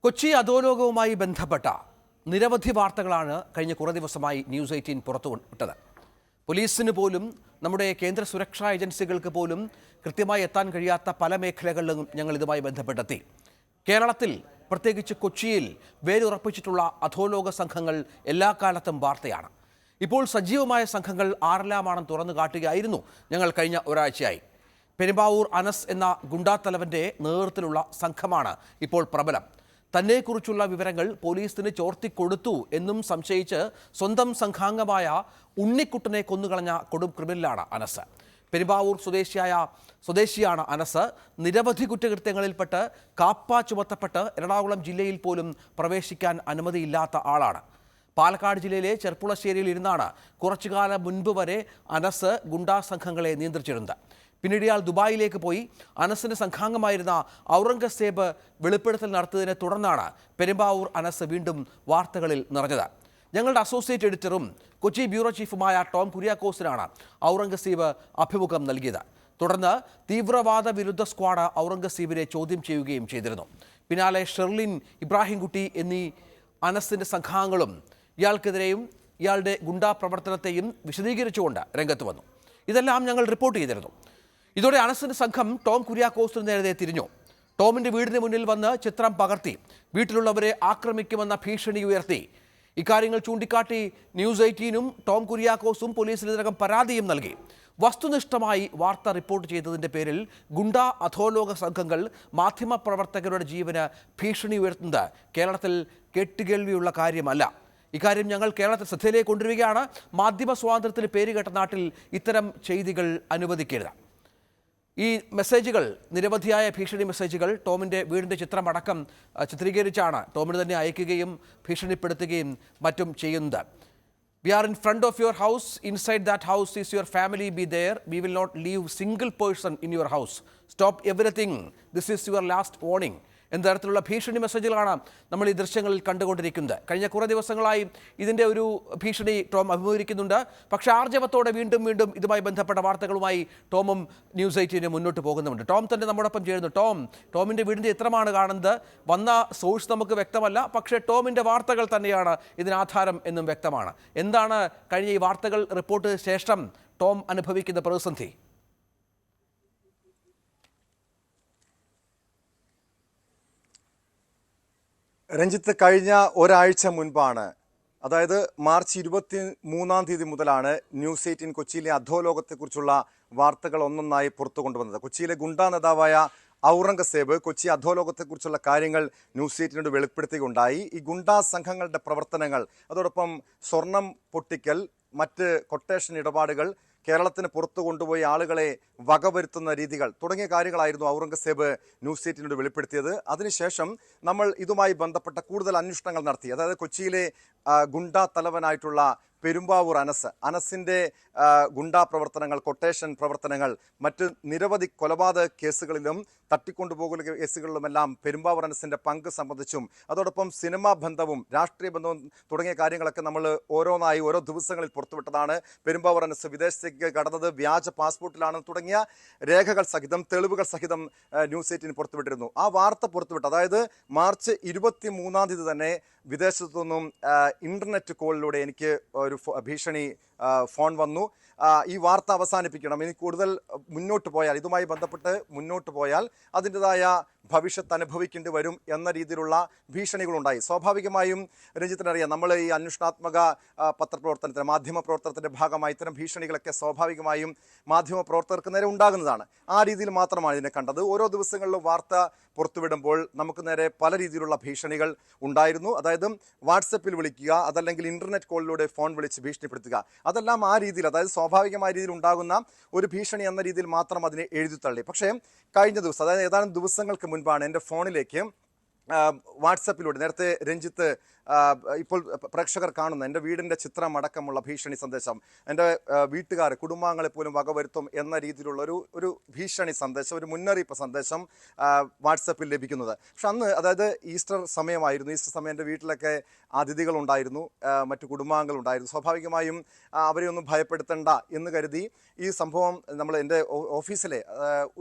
കൊച്ചി അധോലോകവുമായി ബന്ധപ്പെട്ട നിരവധി വാർത്തകളാണ് കഴിഞ്ഞ കുറേ ദിവസമായി ന്യൂസ് 18 പുറത്തുവിട്ടത്. പോലീസിന് പോലും നമ്മുടെ കേന്ദ്ര സുരക്ഷാ ഏജൻസികൾക്ക് പോലും കൃത്യമായി എത്താൻ കഴിയാത്ത പല മേഖലകളിലും ഞങ്ങൾ ഇതുമായി ബന്ധപ്പെട്ടെത്തി. കേരളത്തിൽ പ്രത്യേകിച്ച് കൊച്ചിയിൽ വേരുറപ്പിച്ചിട്ടുള്ള അധോലോക സംഘങ്ങൾ എല്ലാ കാലത്തും വാർത്തയാണ്. ഇപ്പോൾ സജീവമായ സംഘങ്ങൾ ആരെല്ലാമാണെന്ന് തുറന്നു കാട്ടുകയായിരുന്നു ഞങ്ങൾ കഴിഞ്ഞ ഒരാഴ്ചയായി. പെരുമ്പാവൂർ അനസ് എന്ന ഗുണ്ടാത്തലവൻ്റെ നേതൃത്വത്തിലുള്ള സംഘമാണ് ഇപ്പോൾ പ്രബലം. തന്നെക്കുറിച്ചുള്ള വിവരങ്ങൾ പോലീസിന് ചോർത്തിക്കൊടുത്തു എന്നും സംശയിച്ച് സ്വന്തം സംഘാംഗമായ ഉണ്ണിക്കുട്ടനെ കൊന്നുകളഞ്ഞ കൊടും ക്രിമിനലാണ് അനസ്. പെരുമ്പാവൂർ സ്വദേശിയാണ് അനസ്. നിരവധി കുറ്റകൃത്യങ്ങളിൽപ്പെട്ട് കാപ്പ ചുമത്തപ്പെട്ട് എറണാകുളം ജില്ലയിൽ പോലും പ്രവേശിക്കാൻ അനുമതിയില്ലാത്ത ആളാണ്. പാലക്കാട് ജില്ലയിലെ ചെർപ്പുളശ്ശേരിയിൽ ഇരുന്നാണ് കുറച്ചുകാലം മുൻപ് വരെ അനസ് ഗുണ്ടാ സംഘങ്ങളെ നിയന്ത്രിച്ചിരുന്നത്. പിന്നീട് ഇയാൾ ദുബായിലേക്ക് പോയി. അനസിന് സംഘാംഗമായിരുന്ന ഔറംഗസേബ് വെളിപ്പെടുത്തൽ നടത്തിയതിനെ തുടർന്നാണ് പെരുമ്പാവൂർ അനസ് വീണ്ടും വാർത്തകളിൽ നിറഞ്ഞത്. ഞങ്ങളുടെ അസോസിയേറ്റ് എഡിറ്ററും കൊച്ചി ബ്യൂറോ ചീഫുമായ ടോം കുര്യാക്കോസിനാണ് ഔറംഗസേബ് അഭിമുഖം നൽകിയത്. തുടർന്ന് തീവ്രവാദ വിരുദ്ധ സ്ക്വാഡ് ഔറംഗസേബിനെ ചോദ്യം ചെയ്യുകയും ചെയ്തിരുന്നു. പിന്നാലെ ഷെർലിൻ, ഇബ്രാഹിംകുട്ടി എന്നീ അനസിൻ്റെ സംഘാംഗങ്ങളും ഇയാൾക്കെതിരെയും ഇയാളുടെ ഗുണ്ടാ പ്രവർത്തനത്തെയും വിശദീകരിച്ചുകൊണ്ട് രംഗത്ത് വന്നു. ഇതെല്ലാം ഞങ്ങൾ റിപ്പോർട്ട് ചെയ്തിരുന്നു. ഇതോടെ അനസിൻ്റെ സംഘം ടോം കുര്യാക്കോസിന് നേരെ തിരിഞ്ഞു. ടോമിൻ്റെ വീടിന് മുന്നിൽ വന്ന് ചിത്രം പകർത്തി വീട്ടിലുള്ളവരെ ആക്രമിക്കുമെന്ന ഭീഷണി ഉയർത്തി. ഇക്കാര്യങ്ങൾ ചൂണ്ടിക്കാട്ടി ന്യൂസ് 18 ടോം കുര്യാക്കോസും പോലീസിന് ഇതിനകം പരാതിയും നൽകി. വസ്തുനിഷ്ഠമായി വാർത്ത റിപ്പോർട്ട് ചെയ്തതിൻ്റെ പേരിൽ ഗുണ്ടാ അധോലോക സംഘങ്ങൾ മാധ്യമപ്രവർത്തകരുടെ ജീവന് ഭീഷണി ഉയർത്തുന്നത് കേരളത്തിൽ കേട്ടുകേൾവിയുള്ള കാര്യമല്ല. ഇക്കാര്യം ഞങ്ങൾ കേരളത്തിൽ ശ്രദ്ധയിലേക്ക് കൊണ്ടുവരികയാണ്. മാധ്യമ സ്വാതന്ത്ര്യത്തിന് പേരുകേട്ട നാട്ടിൽ ഇത്തരം ചെയ്തികൾ അനുവദിക്കരുത്. ഈ മെസ്സേജുകൾ, നിരവധിയായ ഭീഷണി മെസ്സേജുകൾ ടോമിൻ്റെ വീടിൻ്റെ ചിത്രമടക്കം ചിത്രീകരിച്ചാണ് ടോമിന് തന്നെ അയക്കുകയും ഭീഷണിപ്പെടുത്തുകയും മറ്റും ചെയ്യുന്നത്. We are in front of your house. Inside that house is your family. Be there. We will not leave single person in your house. Stop everything. This is your last warning. എന്ന തരത്തിലുള്ള ഭീഷണി മെസ്സേജുകളാണ് നമ്മൾ ഈ ദൃശ്യങ്ങളിൽ കണ്ടുകൊണ്ടിരിക്കുന്നത്. കഴിഞ്ഞ കുറേ ദിവസങ്ങളായി ഇതിൻ്റെ ഒരു ഭീഷണി ടോം അഭിമുഖീകരിക്കുന്നുണ്ട്. പക്ഷേ ആർജവത്തോടെ വീണ്ടും ഇതുമായി ബന്ധപ്പെട്ട വാർത്തകളുമായി ടോമും ന്യൂസ് 18 മുന്നോട്ട് പോകുന്നുണ്ട്. ടോം തന്നെ നമ്മോടൊപ്പം ചേരുന്നു. ടോമിൻ്റെ വീടിൻ്റെ ചിത്രമാണ് കാണുന്നത്. വന്ന സോഴ്സ് നമുക്ക് വ്യക്തമല്ല, പക്ഷേ ടോമിൻ്റെ വാർത്തകൾ തന്നെയാണ് ഇതിനാധാരം എന്നും വ്യക്തമാണ്. എന്താണ് കഴിഞ്ഞ ഈ വാർത്തകൾ റിപ്പോർട്ട് ശേഷം ടോം അനുഭവിക്കുന്ന പ്രതിസന്ധി? രഞ്ജിത്ത്, കഴിഞ്ഞ ഒരാഴ്ച മുൻപാണ്, അതായത് മാർച്ച് 23-ാം തീയതി മുതലാണ് ന്യൂസ് 18 കൊച്ചിയിലെ അധോലോകത്തെക്കുറിച്ചുള്ള വാർത്തകൾ ഒന്നൊന്നായി പുറത്തു കൊണ്ടുവന്നത്. കൊച്ചിയിലെ ഗുണ്ടാ നേതാവായ ഔറംഗസേബ് കൊച്ചി അധോലോകത്തെക്കുറിച്ചുള്ള കാര്യങ്ങൾ ന്യൂസ് 18 വെളിപ്പെടുത്തുകയുണ്ടായി. ഈ ഗുണ്ടാ സംഘങ്ങളുടെ പ്രവർത്തനങ്ങൾ, അതോടൊപ്പം സ്വർണം പൊട്ടിക്കൽ, മറ്റ് കൊട്ടേഷൻ ഇടപാടുകൾ, കേരളത്തിന് പുറത്തു കൊണ്ടുപോയി ആളുകളെ വകവരുത്തുന്ന രീതികൾ തുടങ്ങിയ കാര്യങ്ങളായിരുന്നു ഔറംഗസേബ് ന്യൂസ് 18 വെളിപ്പെടുത്തിയത്. അതിനുശേഷം നമ്മൾ ഇതുമായി ബന്ധപ്പെട്ട കൂടുതൽ അന്വേഷണങ്ങൾ നടത്തി. അതായത് കൊച്ചിയിലെ ഗുണ്ടാ തലവനായിട്ടുള്ള പെരുമ്പാവൂർ അനസിൻ്റെ ഗുണ്ടാ പ്രവർത്തനങ്ങൾ, കൊട്ടേഷൻ പ്രവർത്തനങ്ങൾ, മറ്റ് നിരവധി കൊലപാതക കേസുകളിലും തട്ടിക്കൊണ്ടുപോകൽ കേസുകളിലുമെല്ലാം പെരുമ്പാവൂർ അനസിൻ്റെ പങ്ക് സംബന്ധിച്ചും, അതോടൊപ്പം സിനിമാ ബന്ധവും രാഷ്ട്രീയ ബന്ധവും തുടങ്ങിയ കാര്യങ്ങളൊക്കെ നമ്മൾ ഓരോന്നായി ഓരോ ദിവസങ്ങളിൽ പുറത്തുവിട്ടതാണ്. പെരുമ്പാവൂർ അനസ് വിദേശത്തേക്ക് കടന്നത് വ്യാജ പാസ്പോർട്ടിലാണ് തുടങ്ങിയ രേഖകൾ സഹിതം, തെളിവുകൾ സഹിതം ന്യൂസ് 18 പുറത്തുവിട്ടിരുന്നു. ആ വാർത്ത പുറത്തുവിട്ടു. അതായത് മാർച്ച് 23-ാം തീയതി തന്നെ വിദേശത്തു നിന്നും ഇൻ്റർനെറ്റ് കോളിലൂടെ എനിക്ക് ഒരു ഭീഷണി ഫോൺ വന്നു. ഈ വാർത്ത അവസാനിപ്പിക്കണം, ഇനി കൂടുതൽ മുന്നോട്ട് പോയാൽ, ഇതുമായി ബന്ധപ്പെട്ട് മുന്നോട്ട് പോയാൽ അതിൻ്റെതായ ഭവിഷ്യത്ത് അനുഭവിക്കേണ്ടി വരും എന്ന രീതിയിലുള്ള ഭീഷണികളുണ്ടായി. സ്വാഭാവികമായും രഞ്ജിത്തിനറിയാം, നമ്മൾ ഈ അന്വേഷണാത്മക പത്രപ്രവർത്തനത്തിന്, മാധ്യമപ്രവർത്തനത്തിൻ്റെ ഭാഗമായി ഇത്തരം ഭീഷണികളൊക്കെ സ്വാഭാവികമായും മാധ്യമപ്രവർത്തകർക്ക് നേരെ ഉണ്ടാകുന്നതാണ്. ആ രീതിയിൽ മാത്രമാണ് ഇതിനെ കണ്ടത്. ഓരോ ദിവസങ്ങളിലും വാർത്ത പുറത്തുവിടുമ്പോൾ നമുക്ക് നേരെ പല രീതിയിലുള്ള ഭീഷണികൾ ഉണ്ടായിരുന്നു. അതായത് വാട്സപ്പിൽ വിളിക്കുക, അതല്ലെങ്കിൽ ഇൻ്റർനെറ്റ് കോളിലൂടെ ഫോൺ വിളിച്ച് ഭീഷണിപ്പെടുത്തുക, അതെല്ലാം ആ രീതിയിൽ, അതായത് സ്വാഭാവികമായ രീതിയിൽ ഉണ്ടാകുന്ന ഒരു ഭീഷണി എന്ന രീതിയിൽ മാത്രം അതിനെ എഴുതിത്തള്ളി. പക്ഷേ കഴിഞ്ഞ ദിവസം, അതായത് ഏതാനും ദിവസങ്ങൾക്ക് മുൻപാണ് എൻ്റെ ഫോണിലേക്ക് വാട്സപ്പിലൂടെ, നേരത്തെ രഞ്ജിത്ത് ഇപ്പോൾ പ്രേക്ഷകർ കാണുന്ന എൻ്റെ വീടിൻ്റെ ചിത്രം അടക്കമുള്ള ഭീഷണി സന്ദേശം, എൻ്റെ വീട്ടുകാർ, കുടുംബാംഗങ്ങളെ പോലും വകവരുത്തും എന്ന രീതിയിലുള്ള ഒരു ഭീഷണി സന്ദേശം, ഒരു മുന്നറിയിപ്പ് സന്ദേശം വാട്സപ്പിൽ ലഭിക്കുന്നത്. പക്ഷെ അന്ന്, അതായത് ഈസ്റ്റർ സമയമായിരുന്നു. ഈസ്റ്റർ സമയം എൻ്റെ വീട്ടിലൊക്കെ അതിഥികളുണ്ടായിരുന്നു, മറ്റു കുടുംബാംഗങ്ങളുണ്ടായിരുന്നു. സ്വാഭാവികമായും അവരെയൊന്നും ഭയപ്പെടുത്തണ്ട എന്ന് കരുതി ഈ സംഭവം നമ്മൾ എൻ്റെ ഓഫീസിലെ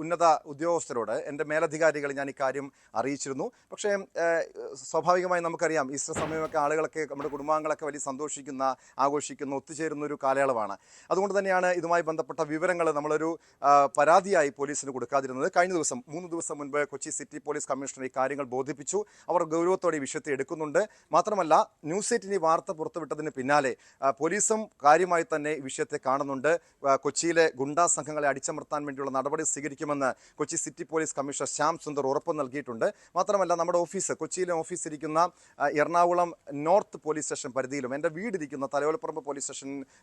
ഉന്നത ഉദ്യോഗസ്ഥരോട്, എൻ്റെ മേലധികാരികൾ ഞാൻ ഇക്കാര്യം അറിയിച്ചിരുന്നു. പക്ഷേ സ്വാഭാവികമായി നമുക്കറിയാം ഈസ്റ്റർ സമയമൊക്കെ ആളുകളൊക്കെ നമ്മുടെ കുടുംബാംഗങ്ങളൊക്കെ വലിയ ആഘോഷിക്കുന്ന ഒത്തുചേരുന്ന ഒരു കാലയളവാണ്. അതുകൊണ്ട് തന്നെയാണ് ഇതുമായി ബന്ധപ്പെട്ട വിവരങ്ങൾ നമ്മളൊരു പരാതിയായി പോലീസിന് കൊടുക്കാതിരുന്നത്. കഴിഞ്ഞ ദിവസം 3 ദിവസം മുൻപ് കൊച്ചി സിറ്റി പോലീസ് കമ്മീഷണർ ഈ കാര്യങ്ങൾ ബോധിപ്പിച്ചു. അവർ ഗൗരവത്തോടെ ഈ വിഷയത്തെ എടുക്കുന്നുണ്ട്. മാത്രമല്ല ന്യൂസ് 18 ഈ വാർത്ത പുറത്തുവിട്ടതിന് പിന്നാലെ പോലീസും കാര്യമായി തന്നെ ഈ വിഷയത്തെ കാണുന്നുണ്ട്. കൊച്ചിയിലെ ഗുണ്ടാ സംഘങ്ങളെ അടിച്ചമർത്താൻ വേണ്ടിയുള്ള നടപടി സ്വീകരിക്കുമെന്ന് Kochi city police commissioner Shyam Sundar ഉറപ്പ് നൽകിയിട്ടുണ്ട്. മാത്രമല്ല നമ്മുടെ കൊച്ചിയിലെ ഓഫീസ് ഇരിക്കുന്ന എറണാകുളം നോർത്ത് പോലീസ് സ്റ്റേഷൻ പരിധിയിലും എൻ്റെ വീടിരിക്കുന്ന തലയോലപ്പറമ്പ് പോലീസ്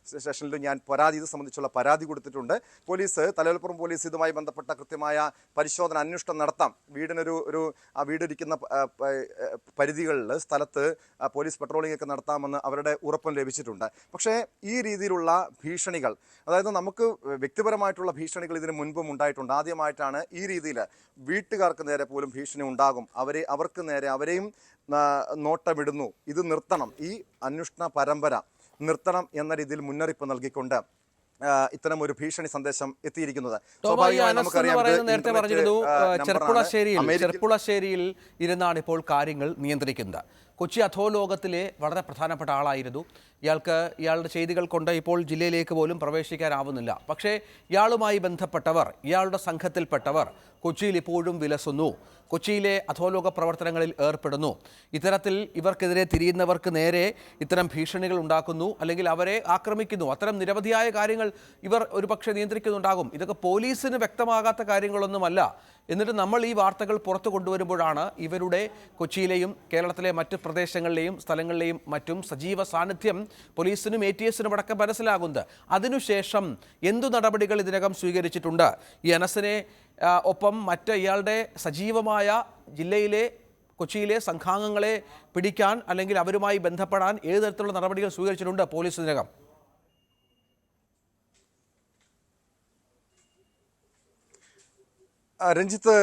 സ്റ്റേഷനിലും ഞാൻ ഇത് സംബന്ധിച്ചുള്ള പരാതി കൊടുത്തിട്ടുണ്ട്. തലയോലപ്പുറം പോലീസ് ഇതുമായി ബന്ധപ്പെട്ട കൃത്യമായ പരിശോധന അന്വേഷണം നടത്താം. വീടിരിക്കുന്ന പരിധികളിൽ സ്ഥലത്ത് പോലീസ് പട്രോളിംഗ് ഒക്കെ നടത്താമെന്ന് അവരുടെ ഉറപ്പും ലഭിച്ചിട്ടുണ്ട്. പക്ഷേ ഈ രീതിയിലുള്ള ഭീഷണികൾ, അതായത് നമുക്ക് വ്യക്തിപരമായിട്ടുള്ള ഭീഷണികൾ ഇതിന് മുൻപും ഉണ്ടായിട്ടുണ്ട്. ആദ്യമായിട്ടാണ് ഈ രീതിയിൽ വീട്ടുകാർക്ക് നേരെ പോലും ഭീഷണി ഉണ്ടാകും, അവർക്ക് നേരെ അവരെയും നോട്ടമിടുന്നു. ഇത് നിർത്തണം, ഈ അന്വേഷണ പരമ്പര നിർത്തണം എന്ന രീതിയിൽ മുന്നറിയിപ്പ് നൽകിക്കൊണ്ട് ഇത്തരം ഒരു ഭീഷണി സന്ദേശം എത്തിയിരിക്കുന്നത്. നേരത്തെ പറഞ്ഞിരുന്നു ചെർപ്പുളശ്ശേരിയിൽ ഇരുന്നാണ് ഇപ്പോൾ കാര്യങ്ങൾ നിയന്ത്രിക്കുന്നത്. കൊച്ചി അധോലോകത്തിലെ വളരെ പ്രധാനപ്പെട്ട ആളായിരുന്നു. ഇയാളുടെ ചെയ്തികൾ കൊണ്ട് ഇപ്പോൾ ജില്ലയിലേക്ക് പോലും പ്രവേശിക്കാനാവുന്നില്ല. പക്ഷേ ഇയാളുമായി ബന്ധപ്പെട്ടവർ, ഇയാളുടെ സംഘത്തിൽപ്പെട്ടവർ കൊച്ചിയിൽ ഇപ്പോഴും വിലസുന്നു, കൊച്ചിയിലെ അധോലോക പ്രവർത്തനങ്ങളിൽ ഏർപ്പെടുന്നു. ഇത്തരത്തിൽ ഇവർക്കെതിരെ തിരിയുന്നവർക്ക് നേരെ ഇത്തരം ഭീഷണികൾ ഉണ്ടാക്കുന്നു, അല്ലെങ്കിൽ അവരെ ആക്രമിക്കുന്നു. അത്തരം നിരവധിയായ കാര്യങ്ങൾ ഇവർ ഒരുപക്ഷെ നിയന്ത്രിക്കുന്നുണ്ടാകും. ഇതൊക്കെ പോലീസിന് വ്യക്തമാകാത്ത കാര്യങ്ങളൊന്നുമല്ല. എന്നിട്ട് നമ്മൾ ഈ വാർത്തകൾ പുറത്തു കൊണ്ടുവരുമ്പോഴാണ് ഇവരുടെ കൊച്ചിയിലെയും കേരളത്തിലെ മറ്റ് പ്രദേശങ്ങളിലെയും സ്ഥലങ്ങളിലെയും മറ്റും സജീവ സാന്നിധ്യം പോലീസിനും ATSനും അടക്കം മനസ്സിലാകുന്നത്. അതിനുശേഷം എന്തു നടപടികൾ ഇതിനകം സ്വീകരിച്ചിട്ടുണ്ട്? ഈ അനസിനെ ഒപ്പം മറ്റ് ഇയാളുടെ സജീവമായ കൊച്ചിയിലെ സംഘാംഗങ്ങളെ പിടിക്കാൻ അല്ലെങ്കിൽ അവരുമായി ബന്ധപ്പെടാൻ ഏത് തരത്തിലുള്ള നടപടികൾ സ്വീകരിച്ചിട്ടുണ്ട് പോലീസ് ഇതിനകം? രഞ്ജിത്ത്,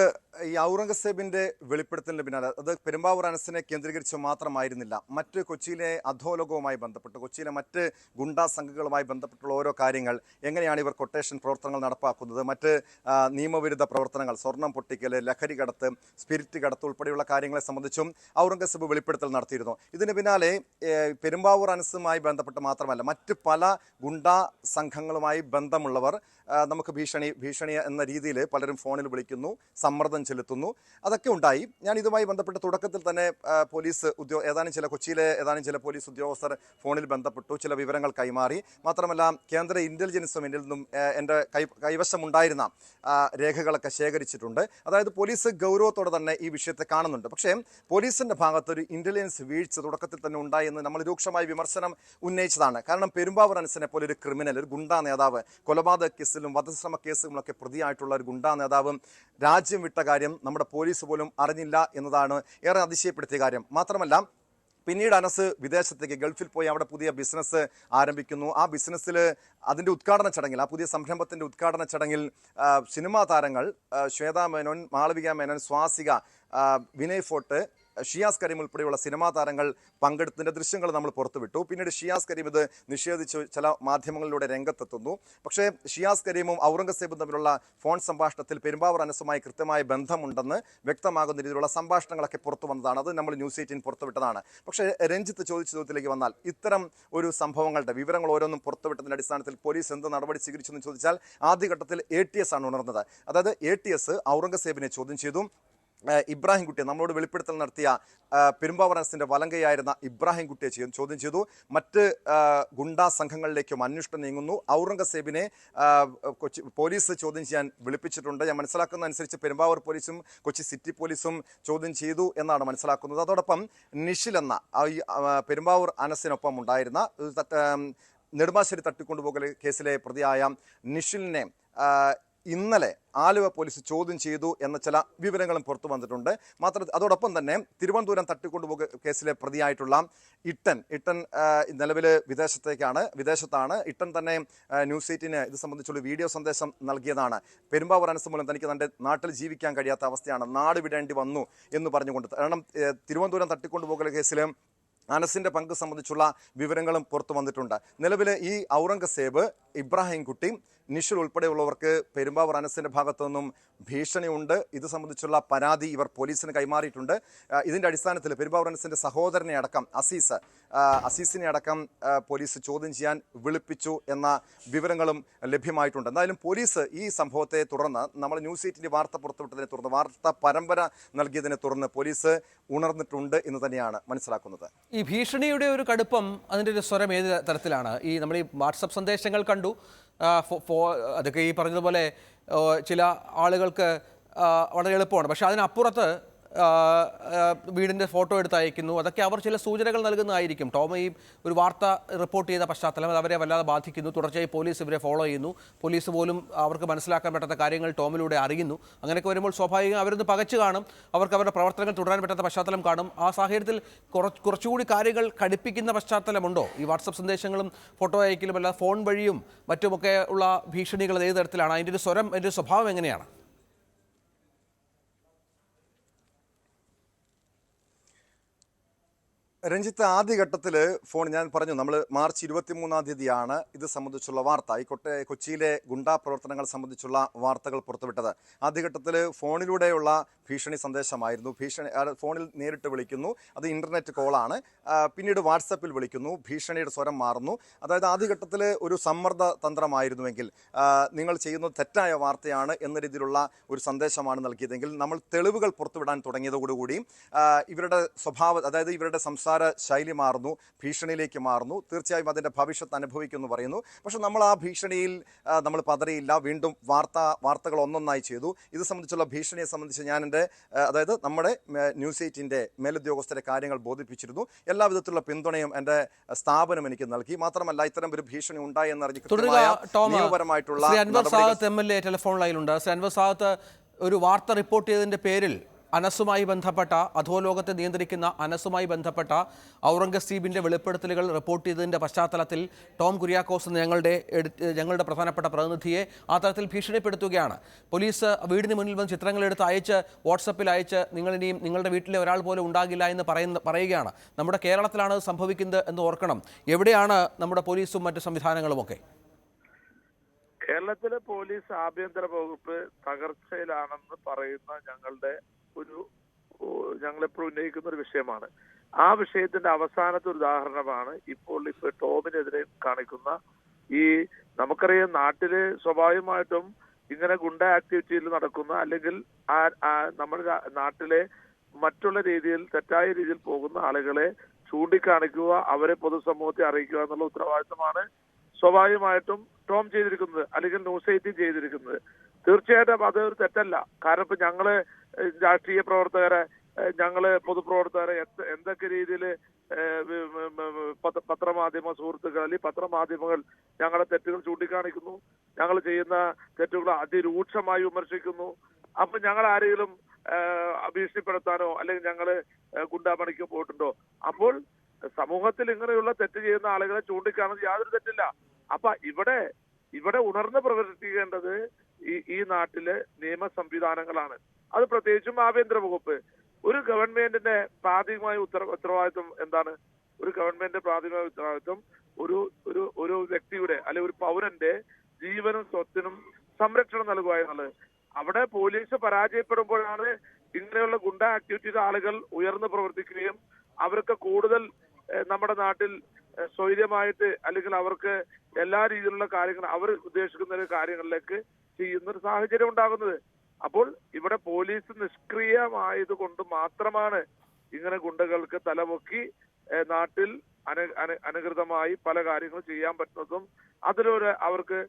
ഈ ഔറംഗസേബിന്റെ വെളിപ്പെടുത്തലിന് പിന്നാലെ അത് പെരുമ്പാവൂർ അനസിനെ കേന്ദ്രീകരിച്ച് മാത്രമായിരുന്നില്ല. മറ്റ് കൊച്ചിയിലെ അധോലോകവുമായി ബന്ധപ്പെട്ട്, കൊച്ചിയിലെ മറ്റ് ഗുണ്ടാ സംഘങ്ങളുമായി ബന്ധപ്പെട്ടുള്ള ഓരോ കാര്യങ്ങൾ, എങ്ങനെയാണ് ഇവർ കൊട്ടേഷൻ പ്രവർത്തനങ്ങൾ നടപ്പാക്കുന്നത്, മറ്റ് നിയമവിരുദ്ധ പ്രവർത്തനങ്ങൾ, സ്വർണം പൊട്ടിക്കൽ, ലഹരി കടത്ത്, സ്പിരിറ്റ് കടത്ത് ഉൾപ്പെടെയുള്ള കാര്യങ്ങളെ സംബന്ധിച്ചും ഔറംഗസേബ് വെളിപ്പെടുത്തൽ നടത്തിയിരുന്നു. ഇതിന് പിന്നാലെ പെരുമ്പാവൂർ അനസുമായി ബന്ധപ്പെട്ട് മാത്രമല്ല, മറ്റ് പല ഗുണ്ടാ സംഘങ്ങളുമായി ബന്ധമുള്ളവർ നമുക്ക് ഭീഷണി എന്ന രീതിയിൽ പലരും ഫോണിൽ വിളിക്കുന്നു, സമ്മർദ്ദം ചെലുത്തുന്നു. അതൊക്കെ ഉണ്ടായി. ഞാൻ ഇതുമായി ബന്ധപ്പെട്ട് തുടക്കത്തിൽ തന്നെ കൊച്ചിയിലെ ഏതാനും ചില പോലീസ് ഉദ്യോഗസ്ഥർ ഫോണിൽ ബന്ധപ്പെട്ടു, ചില വിവരങ്ങൾ കൈമാറി. മാത്രമല്ല കേന്ദ്ര ഇന്റലിജൻസും എന്നിൽ നിന്നും എൻ്റെ കൈവശമുണ്ടായിരുന്ന രേഖകളൊക്കെ ശേഖരിച്ചിട്ടുണ്ട്. അതായത് പോലീസ് ഗൗരവത്തോടെ തന്നെ ഈ വിഷയത്തെ കാണുന്നുണ്ട്. പക്ഷേ പോലീസിൻ്റെ ഭാഗത്തൊരു ഇന്റലിജൻസ് വീഴ്ച തുടക്കത്തിൽ തന്നെ ഉണ്ടായി എന്ന് നമ്മൾ രൂക്ഷമായ വിമർശനം ഉന്നയിച്ചതാണ്. കാരണം പെരുമ്പാവൂർ അനസിനെ പോലെ ഒരു ക്രിമിനൽ, ഒരു ഗുണ്ടാ നേതാവ്, കൊലപാതക കേസിലും വധശ്രമ കേസുകളിലൊക്കെ പ്രതിയായിട്ടുള്ള ഒരു ഗുണ്ടാ നേതാവ് രാജ്യം വിട്ട കാര്യം നമ്മുടെ പോലീസ് പോലും അറിഞ്ഞില്ല എന്നതാണ് ഏറെ അതിശയപ്പെടുത്തിയ കാര്യം. മാത്രമല്ല പിന്നീട് അനസ് വിദേശത്തേക്ക്, ഗൾഫിൽ പോയി അവിടെ പുതിയ ബിസിനസ് ആരംഭിക്കുന്നു. ആ ബിസിനസ്സിൽ അതിൻ്റെ ഉദ്ഘാടന ചടങ്ങിൽ, ആ പുതിയ സംരംഭത്തിൻ്റെ ഉദ്ഘാടന ചടങ്ങിൽ സിനിമാ താരങ്ങൾ ശ്വേതാ മേനോൻ, മാളവിക മേനോൻ, സ്വാസിക, വിനയ് ഫോർട്ട്, ഷിയാസ് കരീം ഉൾപ്പെടെയുള്ള സിനിമാ താരങ്ങൾ പങ്കെടുത്തതിൻ്റെ ദൃശ്യങ്ങൾ നമ്മൾ പുറത്തുവിട്ടു. പിന്നീട് ഷിയാസ് കരീം ഇത് നിഷേധിച്ച് ചില മാധ്യമങ്ങളിലൂടെ രംഗത്തെത്തുന്നു. പക്ഷേ ഷിയാസ് കരീമും ഔറംഗസേബും തമ്മിലുള്ള ഫോൺ സംഭാഷണത്തിൽ പെരുമ്പാവൂർ അനസുമായി കൃത്യമായ ബന്ധമുണ്ടെന്ന് വ്യക്തമാകുന്ന രീതിയിലുള്ള സംഭാഷണങ്ങളൊക്കെ പുറത്തു വന്നതാണ്. അത് നമ്മൾ ന്യൂസ് 18 പുറത്തുവിട്ടതാണ്. പക്ഷേ രഞ്ജിത്ത് ചോദിച്ച ചോദ്യത്തിലേക്ക് വന്നാൽ, ഇത്തരം ഒരു സംഭവങ്ങളുടെ വിവരങ്ങൾ ഓരോന്നും പുറത്തുവിട്ടതിൻ്റെ അടിസ്ഥാനത്തിൽ പോലീസ് എന്ത് നടപടി സ്വീകരിച്ചു എന്ന് ചോദിച്ചാൽ, ആദ്യഘട്ടത്തിൽ ATS ആണ് ഉണർന്നത്. അതായത് ATS ഔറംഗസേബിനെ ചോദ്യം ചെയ്തു. ഇബ്രാഹിം കുട്ടിയെ, നമ്മളോട് വെളിപ്പെടുത്തൽ നടത്തിയ പെരുമ്പാവൂർ അനസിന്റെ വലങ്കയായിരുന്ന ഇബ്രാഹിം കുട്ടിയെ ചോദ്യം ചെയ്തു. മറ്റ് ഗുണ്ടാ സംഘങ്ങളിലേക്കും അന്വേഷണം നീങ്ങുന്നു. ഔറംഗസേബിനെ പോലീസ് ചോദ്യം ചെയ്യാൻ വിളിപ്പിച്ചിട്ടുണ്ട്. ഞാൻ മനസ്സിലാക്കുന്ന അനുസരിച്ച് പെരുമ്പാവൂർ പോലീസും കൊച്ചി സിറ്റി പോലീസും ചോദ്യം ചെയ്തു എന്നാണ് മനസ്സിലാക്കുന്നത്. അതോടൊപ്പം നിഷിൽ എന്ന പെരുമ്പാവൂർ അനസിനൊപ്പം ഉണ്ടായിരുന്ന നെടുമ്പാശ്ശേരി തട്ടിക്കൊണ്ടുപോകൽ കേസിലെ പ്രതിയായ നിഷിലിനെ ഇന്നലെ ആലുവ പോലീസ് ചോദ്യം ചെയ്തു എന്ന ചില വിവരങ്ങളും പുറത്തു വന്നിട്ടുണ്ട്. അതോടൊപ്പം തന്നെ തിരുവനന്തപുരം തട്ടിക്കൊണ്ടുപോകൽ കേസിലെ പ്രതിയായിട്ടുള്ള ഇട്ടൻ നിലവിൽ വിദേശത്താണ്. ഇട്ടൻ തന്നെ ന്യൂസ് 18 ഇത് സംബന്ധിച്ചുള്ള വീഡിയോ സന്ദേശം നൽകിയതാണ്. പെരുമ്പാവൂർ അനസ് മൂലം തനിക്ക് തൻ്റെ നാട്ടിൽ ജീവിക്കാൻ കഴിയാത്ത അവസ്ഥയാണ്, നാട് വിടേണ്ടി വന്നു എന്ന് പറഞ്ഞുകൊണ്ട്. കാരണം തിരുവനന്തപുരം തട്ടിക്കൊണ്ടുപോകൽ കേസിൽ അനസിൻ്റെ പങ്ക് സംബന്ധിച്ചുള്ള വിവരങ്ങളും പുറത്തു വന്നിട്ടുണ്ട്. നിലവിൽ ഈ ഔറംഗസേബ്, ഇബ്രാഹിം കുട്ടി, നിഷിൽ ഉൾപ്പെടെയുള്ളവർക്ക് പെരുമ്പാവൂർ അനസിന്റെ ഭാഗത്തു നിന്നും ഭീഷണിയുണ്ട്. ഇത് സംബന്ധിച്ചുള്ള പരാതി ഇവർ പോലീസിന് കൈമാറിയിട്ടുണ്ട്. ഇതിന്റെ അടിസ്ഥാനത്തിൽ പെരുമ്പാവൂർ അനസിന്റെ സഹോദരനെ അടക്കം അസീസിനെ അടക്കം പോലീസ് ചോദ്യം ചെയ്യാൻ വിളിപ്പിച്ചു എന്ന വിവരങ്ങളും ലഭ്യമായിട്ടുണ്ട്. എന്തായാലും പോലീസ് ഈ സംഭവത്തെ തുടർന്ന് നമ്മൾ ന്യൂസ് 8 വാർത്ത പുറത്തുവിട്ടതിനെ തുടർന്ന് വാർത്താ പരമ്പര നൽകിയതിനെ തുടർന്ന് പോലീസ് ഉണർന്നിട്ടുണ്ട് എന്ന് തന്നെയാണ് മനസ്സിലാക്കുന്നത്. ഈ ഭീഷണിയുടെ ഒരു കടുപ്പം, അതിൻ്റെ ഒരു സ്വരം ഏത് തരത്തിലാണ്? നമ്മൾ ഈ വാട്സപ്പ് സന്ദേശങ്ങൾ കണ്ടു, അതൊക്കെ ഈ പറഞ്ഞതുപോലെ ചില ആളുകൾക്ക് വളരെ എളുപ്പമാണ്. പക്ഷെ അതിനപ്പുറത്ത് വീടിൻ്റെ ഫോട്ടോ എടുത്ത് അയക്കുന്നു. അതൊക്കെ അവർ ചില സൂചനകൾ നൽകുന്നതായിരിക്കും. ടോം ഈ ഒരു വാർത്ത റിപ്പോർട്ട് ചെയ്ത പശ്ചാത്തലം അത് അവരെ വല്ലാതെ ബാധിക്കുന്നു. തുടർച്ചയായി പോലീസ് ഇവരെ ഫോളോ ചെയ്യുന്നു. പോലീസ് പോലും അവർക്ക് മനസ്സിലാക്കാൻ പറ്റാത്ത കാര്യങ്ങൾ ടോമിലൂടെ അറിയുന്നു. അങ്ങനെയൊക്കെ വരുമ്പോൾ സ്വാഭാവികം അവരൊന്ന് പകച്ചു കാണും. അവർക്ക് അവരുടെ പ്രവർത്തനങ്ങൾ തുടരാൻ പറ്റാത്ത പശ്ചാത്തലം കാണും. ആ സാഹചര്യത്തിൽ കുറച്ചുകൂടി കാര്യങ്ങൾ കടുപ്പിക്കുന്ന പശ്ചാത്തലമുണ്ടോ? ഈ വാട്സപ്പ് സന്ദേശങ്ങളും ഫോട്ടോ അയക്കലും അല്ലാതെ ഫോൺ വഴിയും മറ്റുമൊക്കെ ഉള്ള ഭീഷണികൾ ഏത് തരത്തിലാണ്? അതിൻ്റെ ഒരു സ്വരം, അതിൻ്റെ ഒരു സ്വഭാവം എങ്ങനെയാണ്? രഞ്ജിത്ത്, ആദ്യഘട്ടത്തിൽ ഫോൺ ഞാൻ പറഞ്ഞു, നമ്മൾ മാർച്ച് 23-ാം തീയതിയാണ് ഇത് സംബന്ധിച്ചുള്ള വാർത്ത, കൊച്ചിയിലെ ഗുണ്ടാ പ്രവർത്തനങ്ങൾ സംബന്ധിച്ചുള്ള വാർത്തകൾ പുറത്തുവിട്ടത്. ആദ്യഘട്ടത്തിൽ ഫോണിലൂടെയുള്ള ഭീഷണി സന്ദേശമായിരുന്നു. ഫോണിൽ നേരിട്ട് വിളിക്കുന്നു, അത് ഇൻ്റർനെറ്റ് കോളാണ്. പിന്നീട് വാട്സപ്പിൽ വിളിക്കുന്നു, ഭീഷണിയുടെ സ്വരം മാറുന്നു. അതായത് ആദ്യഘട്ടത്തിൽ ഒരു സമ്മർദ്ദ തന്ത്രമായിരുന്നുവെങ്കിൽ, നിങ്ങൾ ചെയ്യുന്നത് തെറ്റായ വാർത്തയാണ് എന്ന രീതിയിലുള്ള ഒരു സന്ദേശമാണ് നൽകിയതെങ്കിൽ, നമ്മൾ തെളിവുകൾ പുറത്തുവിടാൻ തുടങ്ങിയതോടുകൂടി ഇവരുടെ സ്വഭാവം, അതായത് ഇവരുടെ സംസാര ശൈലി മാറുന്നു, ഭീഷണിയിലേക്ക് മാറുന്നു. തീർച്ചയായും അതിൻ്റെ ഭവിഷ്യത്ത് അനുഭവിക്കുമെന്ന് പറയുന്നു. പക്ഷെ നമ്മൾ ആ ഭീഷണിയിൽ നമ്മൾ പതറിയില്ല. വീണ്ടും വാർത്തകൾ ഒന്നൊന്നായി ചെയ്തു. ഇത് സംബന്ധിച്ചുള്ള ഭീഷണിയെ സംബന്ധിച്ച് ഞാൻ അതായത് നമ്മുടെ ന്യൂസ് 8-ന്റെ മേലുദ്യോഗസ്ഥരെ കാര്യങ്ങൾ ബോധിപ്പിച്ചിരുന്നു. എല്ലാവിധത്തിലുള്ള പിന്തുണയും എൻ്റെ സ്ഥാപനം എനിക്ക് നൽകി. മാത്രമല്ല, ഇത്തരം ഒരു ഭീഷണി ഉണ്ടായി എന്നറിഞ്ഞ് നിയമപരമായിട്ടുള്ള ടെലിഫോൺ ലൈനുണ്ട്. അൻവർ സാദത്ത് ഒരു വാർത്ത റിപ്പോർട്ട് ചെയ്തതിന്റെ പേരിൽ അനസുമായി ബന്ധപ്പെട്ട, അധോലോകത്തെ നിയന്ത്രിക്കുന്ന അനസുമായി ബന്ധപ്പെട്ട ഔറംഗസീബിൻ്റെ വെളിപ്പെടുത്തലുകൾ റിപ്പോർട്ട് ചെയ്തതിൻ്റെ പശ്ചാത്തലത്തിൽ ടോം കുര്യാക്കോസ് ഞങ്ങളുടെ പ്രധാനപ്പെട്ട പ്രതിനിധിയെ ആ തരത്തിൽ ഭീഷണിപ്പെടുത്തുകയാണ്. പോലീസ് വീടിന് മുന്നിൽ വന്ന് ചിത്രങ്ങളെടുത്ത് അയച്ച് വാട്സപ്പിൽ അയച്ച് നിങ്ങളിനിയും നിങ്ങളുടെ വീട്ടിലെ ഒരാൾ പോലും ഉണ്ടാകില്ല എന്ന് പറയുകയാണ്. നമ്മുടെ കേരളത്തിലാണ് സംഭവിക്കുന്നത് എന്ന് ഓർക്കണം. എവിടെയാണ് നമ്മുടെ പോലീസും മറ്റു സംവിധാനങ്ങളുമൊക്കെ? കേരളത്തിലെ പോലീസ് ആഭ്യന്തര വകുപ്പ് തകർച്ചയിലാണെന്ന് പറയുന്ന ഞങ്ങളെപ്പോഴും ഉന്നയിക്കുന്ന ഒരു വിഷയമാണ്. ആ വിഷയത്തിന്റെ അവസാനത്തെ ഒരു ഉദാഹരണമാണ് ഇപ്പോൾ ടോമിനെതിരെ കാണിക്കുന്ന നമുക്കറിയാം, നാട്ടില് സ്വാഭാവികമായിട്ടും ഇങ്ങനെ ഗുണ്ട ആക്ടിവിറ്റിയിൽ നടക്കുന്ന, അല്ലെങ്കിൽ നമ്മുടെ നാട്ടിലെ മറ്റുള്ള രീതിയിൽ തെറ്റായ രീതിയിൽ പോകുന്ന ആളുകളെ ചൂണ്ടിക്കാണിക്കുക, അവരെ പൊതുസമൂഹത്തെ അറിയിക്കുക എന്നുള്ള ഉത്തരവാദിത്തമാണ് സ്വാഭാവികമായിട്ടും ടോം ചെയ്തിരിക്കുന്നത്, അല്ലെങ്കിൽ ന്യൂസ് 8 ചെയ്തിരിക്കുന്നത്. തീർച്ചയായിട്ടും അതൊരു തെറ്റല്ല. കാരണം ഇപ്പൊ ഞങ്ങള് രാഷ്ട്രീയ പ്രവർത്തകരെ, ഞങ്ങള് പൊതുപ്രവർത്തകരെ എന്തൊക്കെ രീതിയിൽ പത്രമാധ്യമ സുഹൃത്തുക്കൾ, അല്ലെങ്കിൽ പത്രമാധ്യമങ്ങൾ ഞങ്ങളെ തെറ്റുകൾ ചൂണ്ടിക്കാണിക്കുന്നു, ഞങ്ങൾ ചെയ്യുന്ന തെറ്റുകൾ അതിരൂക്ഷമായി വിമർശിക്കുന്നു. അപ്പൊ ഞങ്ങൾ ആരെങ്കിലും ഭീഷണിപ്പെടുത്താനോ അല്ലെങ്കിൽ ഞങ്ങള് ഗുണ്ടാപണിക്കോ പോയിട്ടുണ്ടോ? അപ്പോൾ സമൂഹത്തിൽ ഇങ്ങനെയുള്ള തെറ്റ് ചെയ്യുന്ന ആളുകളെ ചൂണ്ടിക്കാണുന്നത് യാതൊരു തെറ്റില്ല. അപ്പൊ ഇവിടെ ഉണർന്ന് പ്രവർത്തിക്കേണ്ടത് ഈ നാട്ടിലെ നിയമ സംവിധാനങ്ങളാണ്. അത് പ്രത്യേകിച്ചും ആഭ്യന്തര വകുപ്പ്. ഒരു ഗവൺമെന്റിന്റെ പ്രാഥമികമായ ഉത്തരവാദിത്വം എന്താണ്? ഒരു ഗവൺമെന്റിന്റെ പ്രാഥമികമായ ഉത്തരവാദിത്വം ഒരു വ്യക്തിയുടെ അല്ലെങ്കിൽ ഒരു പൗരന്റെ ജീവനും സ്വത്തിനും സംരക്ഷണം നൽകുക എന്നുള്ളത്. അവിടെ പോലീസ് പരാജയപ്പെടുമ്പോഴാണ് ഇങ്ങനെയുള്ള ഗുണ്ട ആക്ടിവിറ്റിയുടെ ആളുകൾ ഉയർന്നു പ്രവർത്തിക്കുകയും അവർക്ക് കൂടുതൽ നമ്മുടെ നാട്ടിൽ സ്വൈര്യമായിട്ട്, അല്ലെങ്കിൽ അവർക്ക് എല്ലാ രീതിയിലുള്ള കാര്യങ്ങൾ അവർ ഉദ്ദേശിക്കുന്ന കാര്യങ്ങളിലേക്ക് ചെയ്യുന്ന ഒരു സാഹചര്യം ഉണ്ടാകുന്നത്. അപ്പോൾ ഇവിടെ പോലീസ് നിഷ്ക്രിയമായത് കൊണ്ട് മാത്രമാണ് ഇങ്ങനെ ഗുണ്ടകൾക്ക് തലപൊക്കി നാട്ടിൽ അനധികൃതമായി പല കാര്യങ്ങളും ചെയ്യാൻ പറ്റുന്നതും അതിലൂടെ അവർക്ക്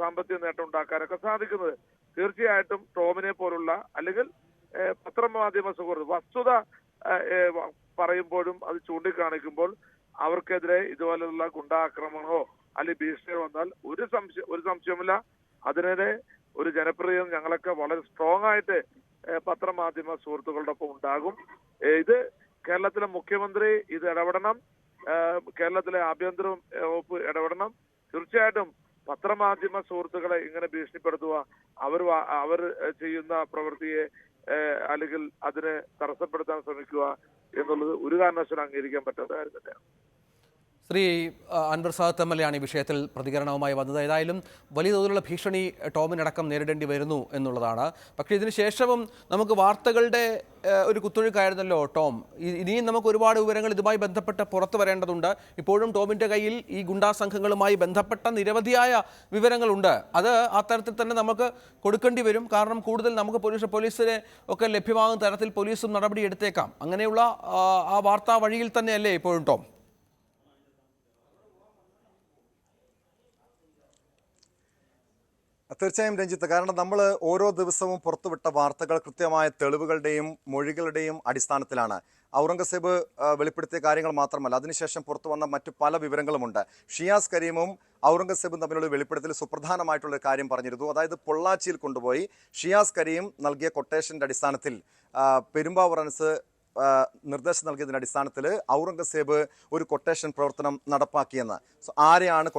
സാമ്പത്തിക നേട്ടം ഉണ്ടാക്കാനൊക്കെ സാധിക്കുന്നത്. തീർച്ചയായിട്ടും ടോമിനെ പോലുള്ള, അല്ലെങ്കിൽ പത്രമാധ്യമ സുഹൃത്ത് വസ്തുത പറയുമ്പോഴും അത് ചൂണ്ടിക്കാണിക്കുമ്പോൾ അവർക്കെതിരെ ഇതുപോലുള്ള ഗുണ്ടാക്രമണമോ അല്ലെങ്കിൽ ഭീഷണിയോ വന്നാൽ ഒരു സംശയമില്ല, അതിനെതിരെ ഒരു ജനപ്രിയം ഞങ്ങളൊക്കെ വളരെ സ്ട്രോങ് ആയിട്ട് പത്രമാധ്യമ സുഹൃത്തുക്കളുടെ ഒപ്പം ഉണ്ടാകും. ഇത് കേരളത്തിലെ മുഖ്യമന്ത്രി ഇത് ഇടപെടണം, കേരളത്തിലെ ആഭ്യന്തര വകുപ്പ് ഇടപെടണം. തീർച്ചയായിട്ടും പത്രമാധ്യമ സുഹൃത്തുക്കളെ ഇങ്ങനെ ഭീഷണിപ്പെടുത്തുക, അവർ ചെയ്യുന്ന പ്രവൃത്തിയെ അല്ലെങ്കിൽ അതിനെ തടസ്സപ്പെടുത്താൻ ശ്രമിക്കുക എന്നുള്ളത് ഒരു കാരണവശാലും അംഗീകരിക്കാൻ പറ്റാത്ത കാര്യം തന്നെയാണ്. ശ്രീ അൻവർ സാദത്ത് MLA ആണ് ഈ വിഷയത്തിൽ പ്രതികരണവുമായി വന്നത്. ഏതായാലും വലിയ തോതിലുള്ള ഭീഷണി ടോമിനടക്കം നേരിടേണ്ടി വരുന്നു എന്നുള്ളതാണ്. പക്ഷേ ഇതിന് ശേഷവും നമുക്ക് വാർത്തകളുടെ ഒരു കുത്തൊഴുക്കായിരുന്നല്ലോ ടോം. ഇനിയും നമുക്ക് ഒരുപാട് വിവരങ്ങൾ ഇതുമായി ബന്ധപ്പെട്ട് പുറത്തു വരേണ്ടതുണ്ട്. ഇപ്പോഴും ടോമിൻ്റെ കയ്യിൽ ഈ ഗുണ്ടാ സംഘങ്ങളുമായി ബന്ധപ്പെട്ട നിരവധിയായ വിവരങ്ങളുണ്ട്. അത് ആ തരത്തിൽ തന്നെ നമുക്ക് കൊടുക്കേണ്ടി വരും. കാരണം കൂടുതൽ നമുക്ക് പോലീസിനെ ഒക്കെ ലഭ്യമാകുന്ന തരത്തിൽ പോലീസും നടപടി എടുത്തേക്കാം. അങ്ങനെയുള്ള ആ വാർത്താ വഴിയിൽ തന്നെയല്ലേ ഇപ്പോഴും ടോം? തീർച്ചയായും രഞ്ജിത്ത്, കാരണം നമ്മൾ ഓരോ ദിവസവും പുറത്തുവിട്ട വാർത്തകൾ കൃത്യമായ തെളിവുകളുടെയും മൊഴികളുടെയും അടിസ്ഥാനത്തിലാണ്. ഔറംഗസേബ് വെളിപ്പെടുത്തിയ കാര്യങ്ങൾ മാത്രമല്ല, അതിനുശേഷം പുറത്തു വന്ന മറ്റു പല വിവരങ്ങളുമുണ്ട്. ഷിയാസ് കരീമും ഔറംഗസേബും തമ്മിലുള്ള വെളിപ്പെടുത്തൽ സുപ്രധാനമായിട്ടുള്ള കാര്യം പറഞ്ഞിരുന്നു. അതായത് പൊള്ളാച്ചിയിൽ കൊണ്ടുപോയി ഷിയാസ് കരീം നൽകിയ കൊട്ടേഷൻ്റെ അടിസ്ഥാനത്തിൽ പെരുമ്പാവൂർ അനസ് നിർദ്ദേശം നൽകിയതിൻ്റെ അടിസ്ഥാനത്തിൽ ഔറംഗസേബ് ഒരു കൊട്ടേഷൻ പ്രവർത്തനം നടപ്പാക്കിയെന്ന്. ആരെയാണ്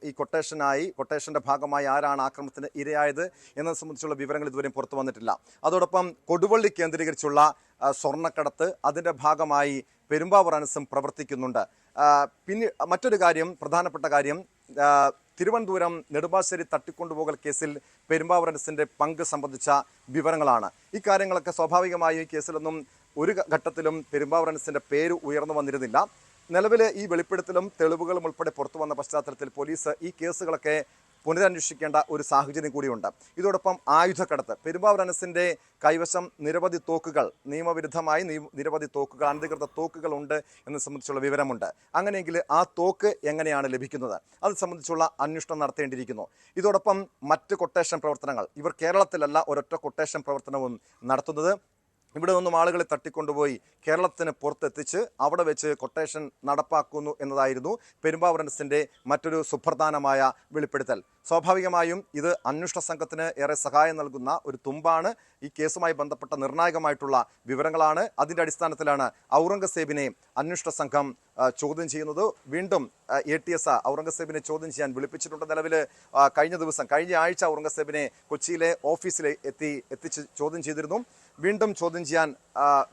ഈ കൊട്ടേഷന്റെ ഭാഗമായി ആരാണ് ആക്രമണത്തിന് ഇരയായത് എന്നത് സംബന്ധിച്ചുള്ള വിവരങ്ങൾ ഇതുവരെയും പുറത്തു വന്നിട്ടില്ല. അതോടൊപ്പം കൊടുവള്ളി കേന്ദ്രീകരിച്ചുള്ള സ്വർണ്ണക്കടത്ത്, അതിൻ്റെ ഭാഗമായി പെരുമ്പാവൂർ അനസും പ്രവർത്തിക്കുന്നുണ്ട്. പിന്നെ മറ്റൊരു കാര്യം, പ്രധാനപ്പെട്ട കാര്യം, തിരുവനന്തപുരം നെടുമ്പാശ്ശേരി തട്ടിക്കൊണ്ടുപോകൽ കേസിൽ പെരുമ്പാവൂർ അനസിന്റെ പങ്ക് സംബന്ധിച്ച വിവരങ്ങളാണ്. ഈ കാര്യങ്ങളൊക്കെ സ്വാഭാവികമായും ഈ കേസിലൊന്നും ഒരു ഘട്ടത്തിലും പെരുമ്പാവൂർ അനസിന്റെ പേര് ഉയർന്നു വന്നിരുന്നില്ല. നിലവിലെ ഈ വെളിപ്പെടുത്തലും തെളിവുകളും ഉൾപ്പെടെ പുറത്തു വന്ന പശ്ചാത്തലത്തിൽ പോലീസ് ഈ കേസുകളൊക്കെ പുനരന്വേഷിക്കേണ്ട ഒരു സാഹചര്യം കൂടിയുണ്ട്. ഇതോടൊപ്പം ആയുധക്കടത്ത്, പെരുമ്പാവൂർ അനസിന്റെ കൈവശം നിരവധി തോക്കുകൾ, നിയമവിരുദ്ധമായി നിരവധി തോക്കുകൾ, അനധികൃത തോക്കുകൾ ഉണ്ട് എന്നത് സംബന്ധിച്ചുള്ള വിവരമുണ്ട്. അങ്ങനെയെങ്കിൽ ആ തോക്ക് എങ്ങനെയാണ് ലഭിക്കുന്നത്, അത് സംബന്ധിച്ചുള്ള അന്വേഷണം നടത്തേണ്ടിയിരിക്കുന്നു. ഇതോടൊപ്പം മറ്റ് കൊട്ടേഷൻ പ്രവർത്തനങ്ങൾ, ഇവർ കേരളത്തിലല്ല ഒരൊറ്റ കൊട്ടേഷൻ പ്രവർത്തനവും നടത്തുന്നത്. ഇവിടെ നിന്നും ആളുകളെ തട്ടിക്കൊണ്ടുപോയി കേരളത്തിന് പുറത്തെത്തിച്ച് അവിടെ വെച്ച് കൊട്ടേഷൻ നടപ്പാക്കുന്നു എന്നതായിരുന്നു പെരുമ്പാവൂർ അനസിന്റെ മറ്റൊരു സുപ്രധാനമായ വെളിപ്പെടുത്തൽ. സ്വാഭാവികമായും ഇത് അന്വേഷണ സംഘത്തിന് ഏറെ സഹായം നൽകുന്ന ഒരു തുമ്പാണ്. ഈ കേസുമായി ബന്ധപ്പെട്ട നിർണായകമായിട്ടുള്ള വിവരങ്ങളാണ്. അതിൻ്റെ അടിസ്ഥാനത്തിലാണ് ഔറംഗസേബിനെ അന്വേഷണ സംഘം ചോദ്യം ചെയ്യുന്നത്. വീണ്ടും ATS ഔറംഗസേബിനെ ചോദ്യം ചെയ്യാൻ വിളിപ്പിച്ചിട്ടുണ്ട്. നിലവിൽ കഴിഞ്ഞ ആഴ്ച ഔറംഗസേബിനെ കൊച്ചിയിലെ ഓഫീസിൽ എത്തിച്ച് ചോദ്യം ചെയ്തിരുന്നു. വീണ്ടും ചോദ്യം ചെയ്യാൻ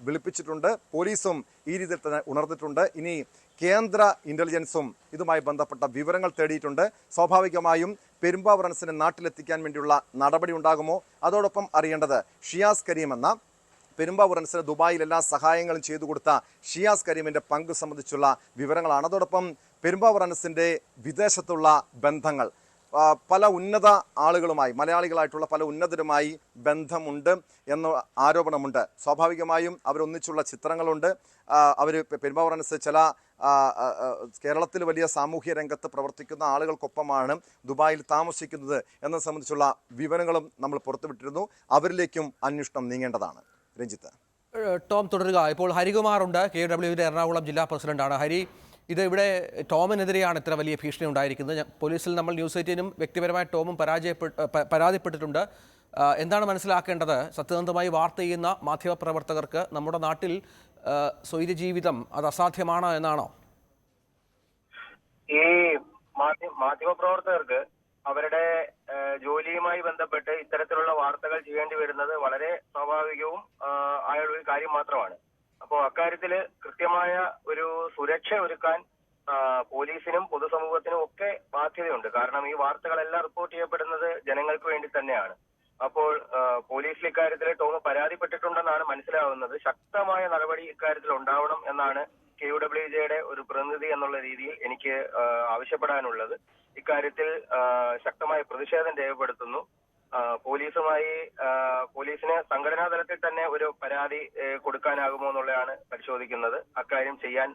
വിളിപ്പിച്ചിട്ടുണ്ട്. പോലീസും ഈ രീതിയിൽ തന്നെ ഉണർന്നിട്ടുണ്ട്. ഇനി കേന്ദ്ര ഇന്റലിജൻസും ഇതുമായി ബന്ധപ്പെട്ട വിവരങ്ങൾ തേടിയിട്ടുണ്ട്. സ്വാഭാവികമായും പെരുമ്പാവൂർ അനസിനെ നാട്ടിലെത്തിക്കാൻ വേണ്ടിയുള്ള നടപടി ഉണ്ടാകുമോ? അതോടൊപ്പം അറിയേണ്ടത്, ഷിയാസ് കരീം എന്ന പെരുമ്പാവൂർ അനസിന് ദുബായിൽ എല്ലാ സഹായങ്ങളും ചെയ്തു കൊടുത്ത ഷിയാസ് കരീമിന്റെ പങ്ക് സംബന്ധിച്ചുള്ള വിവരങ്ങളാണ്. അതോടൊപ്പം പെരുമ്പാവൂർ അനസിന്റെ വിദേശത്തുള്ള ബന്ധങ്ങൾ, പല ഉന്നത ആളുകളുമായി, മലയാളികളായിട്ടുള്ള പല ഉന്നതരുമായി ബന്ധമുണ്ട് എന്ന ആരോപണമുണ്ട്. സ്വാഭാവികമായും അവരൊന്നിച്ചുള്ള ചിത്രങ്ങളുണ്ട്. അവർ പെരുമ്പാവൂർ അനസ് ചില കേരളത്തിൽ വലിയ സാമൂഹ്യ രംഗത്ത് പ്രവർത്തിക്കുന്ന ആളുകൾക്കൊപ്പമാണ് ദുബായിൽ താമസിക്കുന്നത് എന്നത് സംബന്ധിച്ചുള്ള വിവരങ്ങളും നമ്മൾ പുറത്തുവിട്ടിരുന്നു. അവരിലേക്കും അന്വേഷണം നീങ്ങേണ്ടതാണ്. രഞ്ജിത്ത്. ടോം തുടരുക. ഇപ്പോൾ ഹരികുമാറുണ്ട്, KWയുടെ എറണാകുളം ജില്ലാ പ്രസിഡന്റാണ്. ഹരി, ഇവിടെ ടോമിനെതിരെയാണ് ഇത്ര വലിയ ഭീഷണി ഉണ്ടായിരിക്കുന്നത്. പോലീസിൽ നമ്മൾ ന്യൂസ് 18നും വ്യക്തിപരമായി ടോമും പരാതിപ്പെട്ടിട്ടുണ്ട്. എന്താണ് മനസ്സിലാക്കേണ്ടത്? സത്യസന്ധമായി വാർത്ത ചെയ്യുന്ന മാധ്യമപ്രവർത്തകർക്ക് നമ്മുടെ നാട്ടിൽ സ്വൈര്യജീവിതം അത് അസാധ്യമാണോ എന്നാണോ? ഈ മാധ്യമപ്രവർത്തകർക്ക് അവരുടെ ജോലിയുമായി ബന്ധപ്പെട്ട് ഇത്തരത്തിലുള്ള വാർത്തകൾ ചെയ്യേണ്ടി വരുന്നത് വളരെ സ്വാഭാവികവും ആയ ഒരു കാര്യം മാത്രമാണ്. അപ്പോൾ അക്കാര്യത്തില് കൃത്യമായ ഒരു സുരക്ഷ ഒരുക്കാൻ പോലീസിനും പൊതുസമൂഹത്തിനും ഒക്കെ ബാധ്യതയുണ്ട്. കാരണം ഈ വാർത്തകളെല്ലാം റിപ്പോർട്ട് ചെയ്യപ്പെടുന്നത് ജനങ്ങൾക്ക് വേണ്ടി തന്നെയാണ്. അപ്പോൾ പോലീസിൽ ഇക്കാര്യത്തിൽ ടോം പരാതിപ്പെട്ടിട്ടുണ്ടെന്നാണ് മനസ്സിലാവുന്നത്. ശക്തമായ നടപടി ഇക്കാര്യത്തിൽ ഉണ്ടാവണം എന്നാണ് KWJയുടെ ഒരു പ്രതിനിധി എന്നുള്ള രീതിയിൽ എനിക്ക് ആവശ്യപ്പെടാനുള്ളത്. ഇക്കാര്യത്തിൽ ശക്തമായ പ്രതിഷേധം രേഖപ്പെടുത്തുന്നു. പോലീസിന് സംഘടനാ തലത്തിൽ തന്നെ ഒരു പരാതി കൊടുക്കാനാകുമോ എന്നുള്ളതാണ് പരിശോധിക്കുന്നത്. അക്കാര്യം ചെയ്യാൻ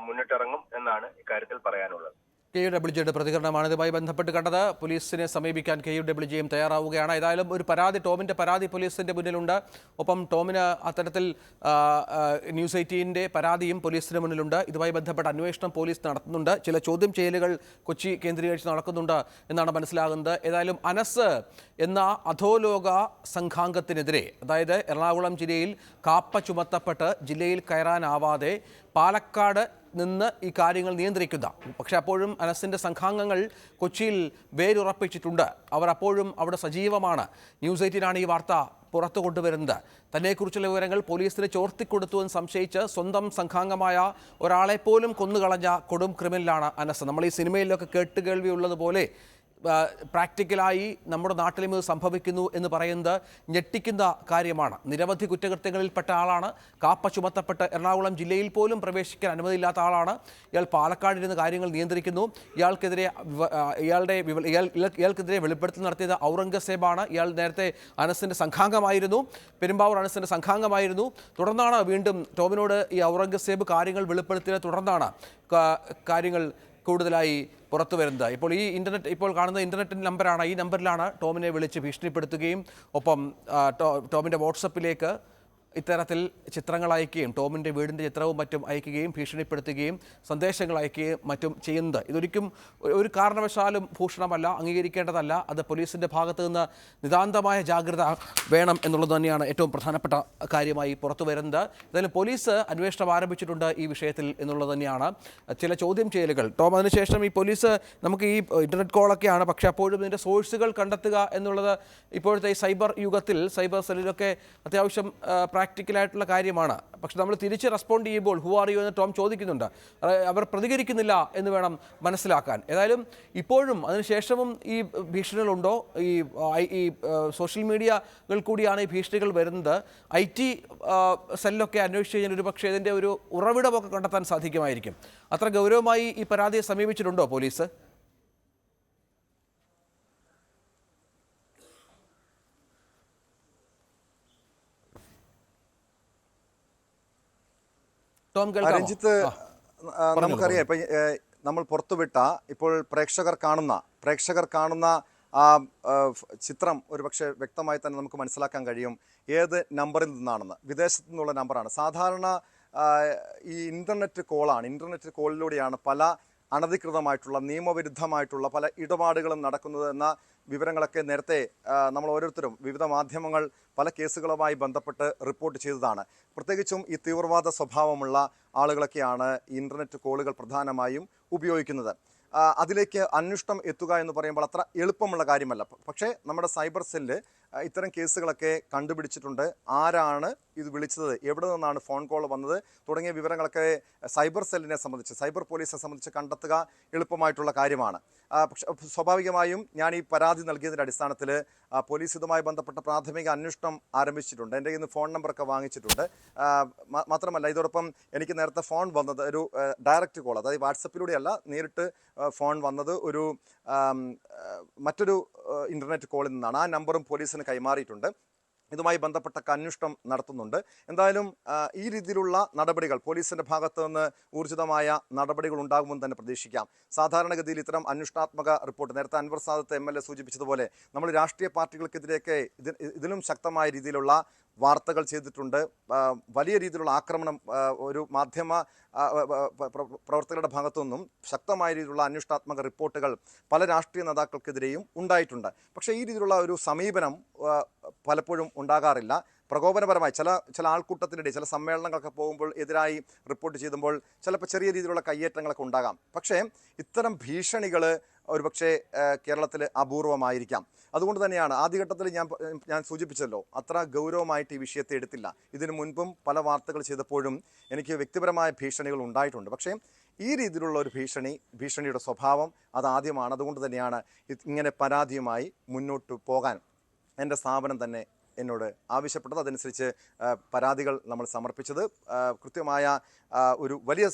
മുന്നിട്ടിറങ്ങും എന്നാണ് ഇക്കാര്യത്തിൽ പറയാനുള്ളത്. KWJയുടെ പ്രതികരണമാണ് ഇതുമായി ബന്ധപ്പെട്ട് കണ്ടത്. പോലീസിനെ സമീപിക്കാൻ KWJയും തയ്യാറാവുകയാണ്. ഏതായാലും ഒരു പരാതി, ടോമിൻ്റെ പരാതി പോലീസിൻ്റെ മുന്നിലുണ്ട്. ഒപ്പം ടോമിന് അത്തരത്തിൽ ന്യൂസ് 18ൻ്റെ പരാതിയും പോലീസിന് മുന്നിലുണ്ട്. ഇതുമായി ബന്ധപ്പെട്ട അന്വേഷണം പോലീസ് നടത്തുന്നുണ്ട്. ചില ചോദ്യം ചെയ്യലുകൾ കൊച്ചി കേന്ദ്രീകരിച്ച് നടക്കുന്നുണ്ട് എന്നാണ് മനസ്സിലാകുന്നത്. ഏതായാലും അനസ് എന്ന അധോലോക സംഘാംഗത്തിനെതിരെ, അതായത് എറണാകുളം ജില്ലയിൽ കാപ്പ ചുമത്തപ്പെട്ട് ജില്ലയിൽ കയറാനാവാതെ പാലക്കാട് നിന്ന് ഈ കാര്യങ്ങൾ നിയന്ത്രിക്കുന്ന. പക്ഷേ അപ്പോഴും അനസിൻ്റെ സംഘാംഗങ്ങൾ കൊച്ചിയിൽ വേരുറപ്പിച്ചിട്ടുണ്ട്. അവർ അപ്പോഴും അവിടെ സജീവമാണ്. ന്യൂസ് 18 ഈ വാർത്ത പുറത്തു കൊണ്ടുവരുന്നത്. തന്നെക്കുറിച്ചുള്ള വിവരങ്ങൾ പോലീസിന് ചോർത്തിക്കൊടുത്തുവെന്ന് സംശയിച്ച് സ്വന്തം സംഘാംഗമായ ഒരാളെ പോലും കൊന്നുകളഞ്ഞ കൊടും ക്രിമിനലാണ് അനസ്. നമ്മൾ ഈ സിനിമയിലൊക്കെ കേട്ടുകേൾവി ഉള്ളതുപോലെ പ്രാക്ടിക്കലായി നമ്മുടെ നാട്ടിലും ഇത് സംഭവിക്കുന്നു എന്ന് പറയുന്നത് ഞെട്ടിക്കുന്ന കാര്യമാണ്. നിരവധി കുറ്റകൃത്യങ്ങളിൽപ്പെട്ട ആളാണ്. കാപ്പ ചുമത്തപ്പെട്ട് എറണാകുളം ജില്ലയിൽ പോലും പ്രവേശിക്കാൻ അനുമതിയില്ലാത്ത ആളാണ്. ഇയാൾ പാലക്കാടിരുന്ന് കാര്യങ്ങൾ നിയന്ത്രിക്കുന്നു. ഇയാൾക്കെതിരെ വെളിപ്പെടുത്തൽ നടത്തിയത് ഔറംഗസേബാണ്. ഇയാൾ നേരത്തെ അനസിൻ്റെ സംഘാംഗമായിരുന്നു, പെരുമ്പാവൂർ അനസിൻ്റെ സംഘാംഗമായിരുന്നു. തുടർന്നാണ് വീണ്ടും ടോമിനോട് ഈ ഔറംഗസേബ് കാര്യങ്ങൾ വെളിപ്പെടുത്തിയത്. തുടർന്നാണ് കാര്യങ്ങൾ കൂടുതലായി പുറത്തു വരുന്നത്. ഇപ്പോൾ കാണുന്ന ഇൻ്റർനെറ്റ് നമ്പറാണ്. ഈ നമ്പറിലാണ് ടോമിനെ വിളിച്ച് ഭീഷണിപ്പെടുത്തുകയും ഒപ്പം ടോമിൻ്റെ വാട്സപ്പിലേക്ക് ഇത്തരത്തിൽ ചിത്രങ്ങൾ അയക്കുകയും ടോമിൻ്റെ വീടിൻ്റെ ചിത്രവും മറ്റും അയക്കുകയും ഭീഷണിപ്പെടുത്തുകയും സന്ദേശങ്ങൾ അയക്കുകയും മറ്റും ചെയ്യുന്നത്. ഇതൊരിക്കലും ഒരു കാരണവശാലും ഭൂഷണമല്ല, അംഗീകരിക്കേണ്ടതല്ല. അത് പോലീസിൻ്റെ ഭാഗത്തു നിന്ന് നിതാന്തമായ ജാഗ്രത വേണം എന്നുള്ളത് തന്നെയാണ് ഏറ്റവും പ്രധാനപ്പെട്ട കാര്യമായി പുറത്തു വരുന്നത്. എന്തായാലും പോലീസ് അന്വേഷണം ആരംഭിച്ചിട്ടുണ്ട് ഈ വിഷയത്തിൽ എന്നുള്ളത് തന്നെയാണ്. ചില ചോദ്യം ചെയ്യലുകൾ ടോം, അതിനുശേഷം ഈ പോലീസ് നമുക്ക് ഈ ഇൻ്റർനെറ്റ് കോളൊക്കെയാണ്, പക്ഷേ അപ്പോഴും ഇതിൻ്റെ സോഴ്സുകൾ കണ്ടെത്തുക എന്നുള്ളത് ഇപ്പോഴത്തെ ഈ സൈബർ യുഗത്തിൽ സൈബർ സെല്ലിലൊക്കെ അത്യാവശ്യം പ്രാക്ടിക്കലായിട്ടുള്ള കാര്യമാണ്. പക്ഷെ നമ്മൾ തിരിച്ച് റെസ്പോണ്ട് ചെയ്യുമ്പോൾ ഹു ആർ യു എന്ന് ടോം ചോദിക്കുന്നുണ്ട്. അവർ പ്രതികരിക്കുന്നില്ല എന്ന് വേണം മനസ്സിലാക്കാൻ. ഏതായാലും ഇപ്പോഴും അതിനുശേഷവും ഈ ഭീഷണികളുണ്ടോ? ഈ സോഷ്യൽ മീഡിയകൾ കൂടിയാണ് ഈ ഭീഷണികൾ വരുന്നത്. IT സെല്ലൊക്കെ അന്വേഷിച്ച് കഴിഞ്ഞാൽ ഒരു പക്ഷേ ഇതിൻ്റെ ഒരു ഉറവിടമൊക്കെ കണ്ടെത്താൻ സാധിക്കുമായിരിക്കും. അത്ര ഗൗരവമായി ഈ പരാതിയെ സമീപിച്ചിട്ടുണ്ടോ പോലീസ്? രഞ്ജിത്ത്, നമുക്കറിയാം ഇപ്പം നമ്മൾ പുറത്തുവിട്ട ഇപ്പോൾ പ്രേക്ഷകർ കാണുന്ന ആ ചിത്രം ഒരുപക്ഷെ വ്യക്തമായി തന്നെ നമുക്ക് മനസ്സിലാക്കാൻ കഴിയും ഏത് നമ്പറിൽ നിന്നാണെന്ന്. വിദേശത്തു നിന്നുള്ള നമ്പറാണ്. സാധാരണ ഈ ഇൻ്റർനെറ്റ് കോളിലൂടെയാണ് പല അനധികൃതമായിട്ടുള്ള നിയമവിരുദ്ധമായിട്ടുള്ള പല ഇടപാടുകളും നടക്കുന്നത് എന്ന വിവരങ്ങളൊക്കെ നേരത്തെ നമ്മൾ ഓരോരുത്തരും വിവിധ മാധ്യമങ്ങൾ പല കേസുകളുമായി ബന്ധപ്പെട്ട് റിപ്പോർട്ട് ചെയ്തതാണ്. പ്രത്യേകിച്ചും ഈ തീവ്രവാദ സ്വഭാവമുള്ള ആളുകളൊക്കെയാണ് ഇൻ്റർനെറ്റ് കോളുകൾ പ്രധാനമായും ഉപയോഗിക്കുന്നത്. അതിലേക്ക് അന്വേഷണം എത്തുക എന്ന് പറയുമ്പോൾ അത്ര എളുപ്പമുള്ള കാര്യമല്ല. പക്ഷേ നമ്മുടെ സൈബർ സെല്ല് ഇത്തരം കേസുകളൊക്കെ കണ്ടുപിടിച്ചിട്ടുണ്ട്. ആരാണ് ഇത് വിളിച്ചത്, എവിടെ നിന്നാണ് ഫോൺ കോൾ വന്നത് തുടങ്ങിയ വിവരങ്ങളൊക്കെ സൈബർ സെല്ലിനെ സംബന്ധിച്ച്, സൈബർ പോലീസിനെ സംബന്ധിച്ച് കണ്ടെത്തുക എളുപ്പമായിട്ടുള്ള കാര്യമാണ്. പക്ഷെ സ്വാഭാവികമായും ഞാൻ ഈ പരാതി നൽകിയതിൻ്റെ അടിസ്ഥാനത്തിൽ പോലീസ് ഇതുമായി ബന്ധപ്പെട്ട പ്രാഥമിക അന്വേഷണം ആരംഭിച്ചിട്ടുണ്ട്. എൻ്റെ ഇന്ന് ഫോൺ നമ്പറൊക്കെ വാങ്ങിച്ചിട്ടുണ്ട്. മാത്രമല്ല ഇതോടൊപ്പം എനിക്ക് നേരത്തെ ഫോൺ വന്നത് ഒരു ഡയറക്റ്റ് കോൾ, അതായത് വാട്സപ്പിലൂടെയല്ല, നേരിട്ട് ഫോൺ വന്നത് ഒരു മറ്റൊരു ഇൻ്റർനെറ്റ് കോളിൽ നിന്നാണ്. ആ നമ്പറും പോലീസിന് കൈമാറിയിട്ടുണ്ട്. ഇതുമായി ബന്ധപ്പെട്ട അന്വേഷണം നടത്തുന്നുണ്ട്. എന്തായാലും ഈ രീതിയിലുള്ള നടപടികൾ പോലീസിൻ്റെ ഭാഗത്തു നിന്ന് ഊർജിതമായ നടപടികൾ ഉണ്ടാകുമെന്ന് തന്നെ പ്രതീക്ഷിക്കാം. സാധാരണഗതിയിൽ ഇത്തരം അന്വേഷണാത്മക റിപ്പോർട്ട് നേരത്തെ അൻവർ സാദത്ത് MLA സൂചിപ്പിച്ചതുപോലെ നമ്മൾ രാഷ്ട്രീയ പാർട്ടികൾക്കെതിരെയൊക്കെ ഇതിലും ശക്തമായ രീതിയിലുള്ള വാർത്തകൾ ചെയ്തിട്ടുണ്ട്. വലിയ രീതിയിലുള്ള ആക്രമണം ഒരു മാധ്യമ പ്രവർത്തകരുടെ ഭാഗത്തു നിന്നും ശക്തമായ രീതിയിലുള്ള അന്വേഷണാത്മക റിപ്പോർട്ടുകൾ പല രാഷ്ട്രീയ നേതാക്കൾക്കെതിരെയും ഉണ്ടായിട്ടുണ്ട്. പക്ഷേ ഈ രീതിയിലുള്ള ഒരു സമീപനം പലപ്പോഴും ഉണ്ടാകാറില്ല. പ്രകോപനപരമായി ചില ആൾക്കൂട്ടത്തിനിടെ ചില സമ്മേളനങ്ങളൊക്കെ പോകുമ്പോൾ എതിരായി റിപ്പോർട്ട് ചെയ്യുമ്പോൾ ചിലപ്പോൾ ചെറിയ രീതിയിലുള്ള കയ്യേറ്റങ്ങളൊക്കെ ഉണ്ടാകാം. പക്ഷേ ഇത്തരം ഭീഷണികൾ ഒരുപക്ഷെ കേരളത്തിൽ അപൂർവമായിരിക്കാം. അതുകൊണ്ട് തന്നെയാണ് ആദ്യഘട്ടത്തിൽ ഞാൻ സൂചിപ്പിച്ചല്ലോ, അത്ര ഗൗരവമായിട്ട് ഈ വിഷയത്തെ എടുത്തില്ല. ഇതിനു മുൻപും പല വാർത്തകൾ ചെയ്തപ്പോഴും എനിക്ക് വ്യക്തിപരമായ ഭീഷണികൾ ഉണ്ടായിട്ടുണ്ട്. പക്ഷേ ഈ രീതിയിലുള്ള ഒരു ഭീഷണിയുടെ സ്വഭാവം അതാദ്യമാണ്. അതുകൊണ്ട് തന്നെയാണ് ഇങ്ങനെ പരാതിയുമായി മുന്നോട്ട് പോകാൻ എൻ്റെ സ്ഥാപനം തന്നെ എന്നോട് ആവശ്യപ്പെട്ടത്. അതനുസരിച്ച് പരാതികൾ നമ്മൾ സമർപ്പിച്ചത്. കൃത്യമായ ഒരു വലിയ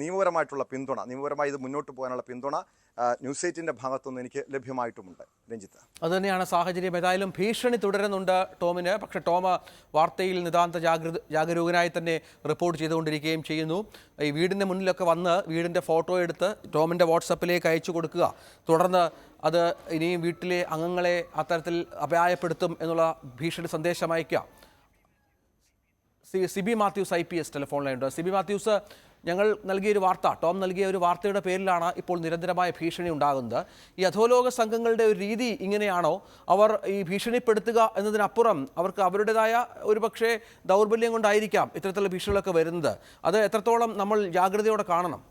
നിയമപരമായി ഇത് മുന്നോട്ട് പോകാനുള്ള പിന്തുണ ന്യൂസ് 18 ഭാഗത്തുനിന്ന് എനിക്ക് ലഭ്യമായിട്ടുമുണ്ട്. രഞ്ജിത്ത്, അതുതന്നെയാണ് സാഹചര്യം. ഏതായാലും ഭീഷണി തുടരുന്നുണ്ട് ടോമിന്. പക്ഷേ ടോം വാർത്തയിൽ നിതാന്ത ജാഗരൂകനായി തന്നെ റിപ്പോർട്ട് ചെയ്തുകൊണ്ടിരിക്കുകയും ചെയ്യുന്നു. ഈ വീടിൻ്റെ മുന്നിലൊക്കെ വന്ന് വീടിൻ്റെ ഫോട്ടോ എടുത്ത് ടോമിൻ്റെ വാട്സപ്പിലേക്ക് അയച്ചു കൊടുക്കുക. തുടർന്ന് അത് ഇനിയും വീട്ടിലെ അംഗങ്ങളെ അത്തരത്തിൽ അപായപ്പെടുത്തും എന്നുള്ള ഭീഷണി സന്ദേശം അയക്കുക. സിബി മാത്യൂസ് IPS ടെലിഫോൺ ലൈനുണ്ട്. സിബി മാത്യൂസ്, ഞങ്ങൾ നൽകിയൊരു വാർത്ത, ടോം നൽകിയ ഒരു വാർത്തയുടെ പേരിലാണ് ഇപ്പോൾ നിരന്തരമായ ഭീഷണി ഉണ്ടാകുന്നത്. ഈ അധോലോക സംഘങ്ങളുടെ ഒരു രീതി ഇങ്ങനെയാണോ? അവർ ഈ ഭീഷണിപ്പെടുത്തുക എന്നതിനപ്പുറം അവർക്ക് അവരുടേതായ ഒരു പക്ഷേ ദൗർബല്യം കൊണ്ടായിരിക്കാം ഇത്തരത്തിലുള്ള ഭീഷണികളൊക്കെ വരുന്നത്. അത് എത്രത്തോളം നമ്മൾ ജാഗ്രതയോടെ കാണണം?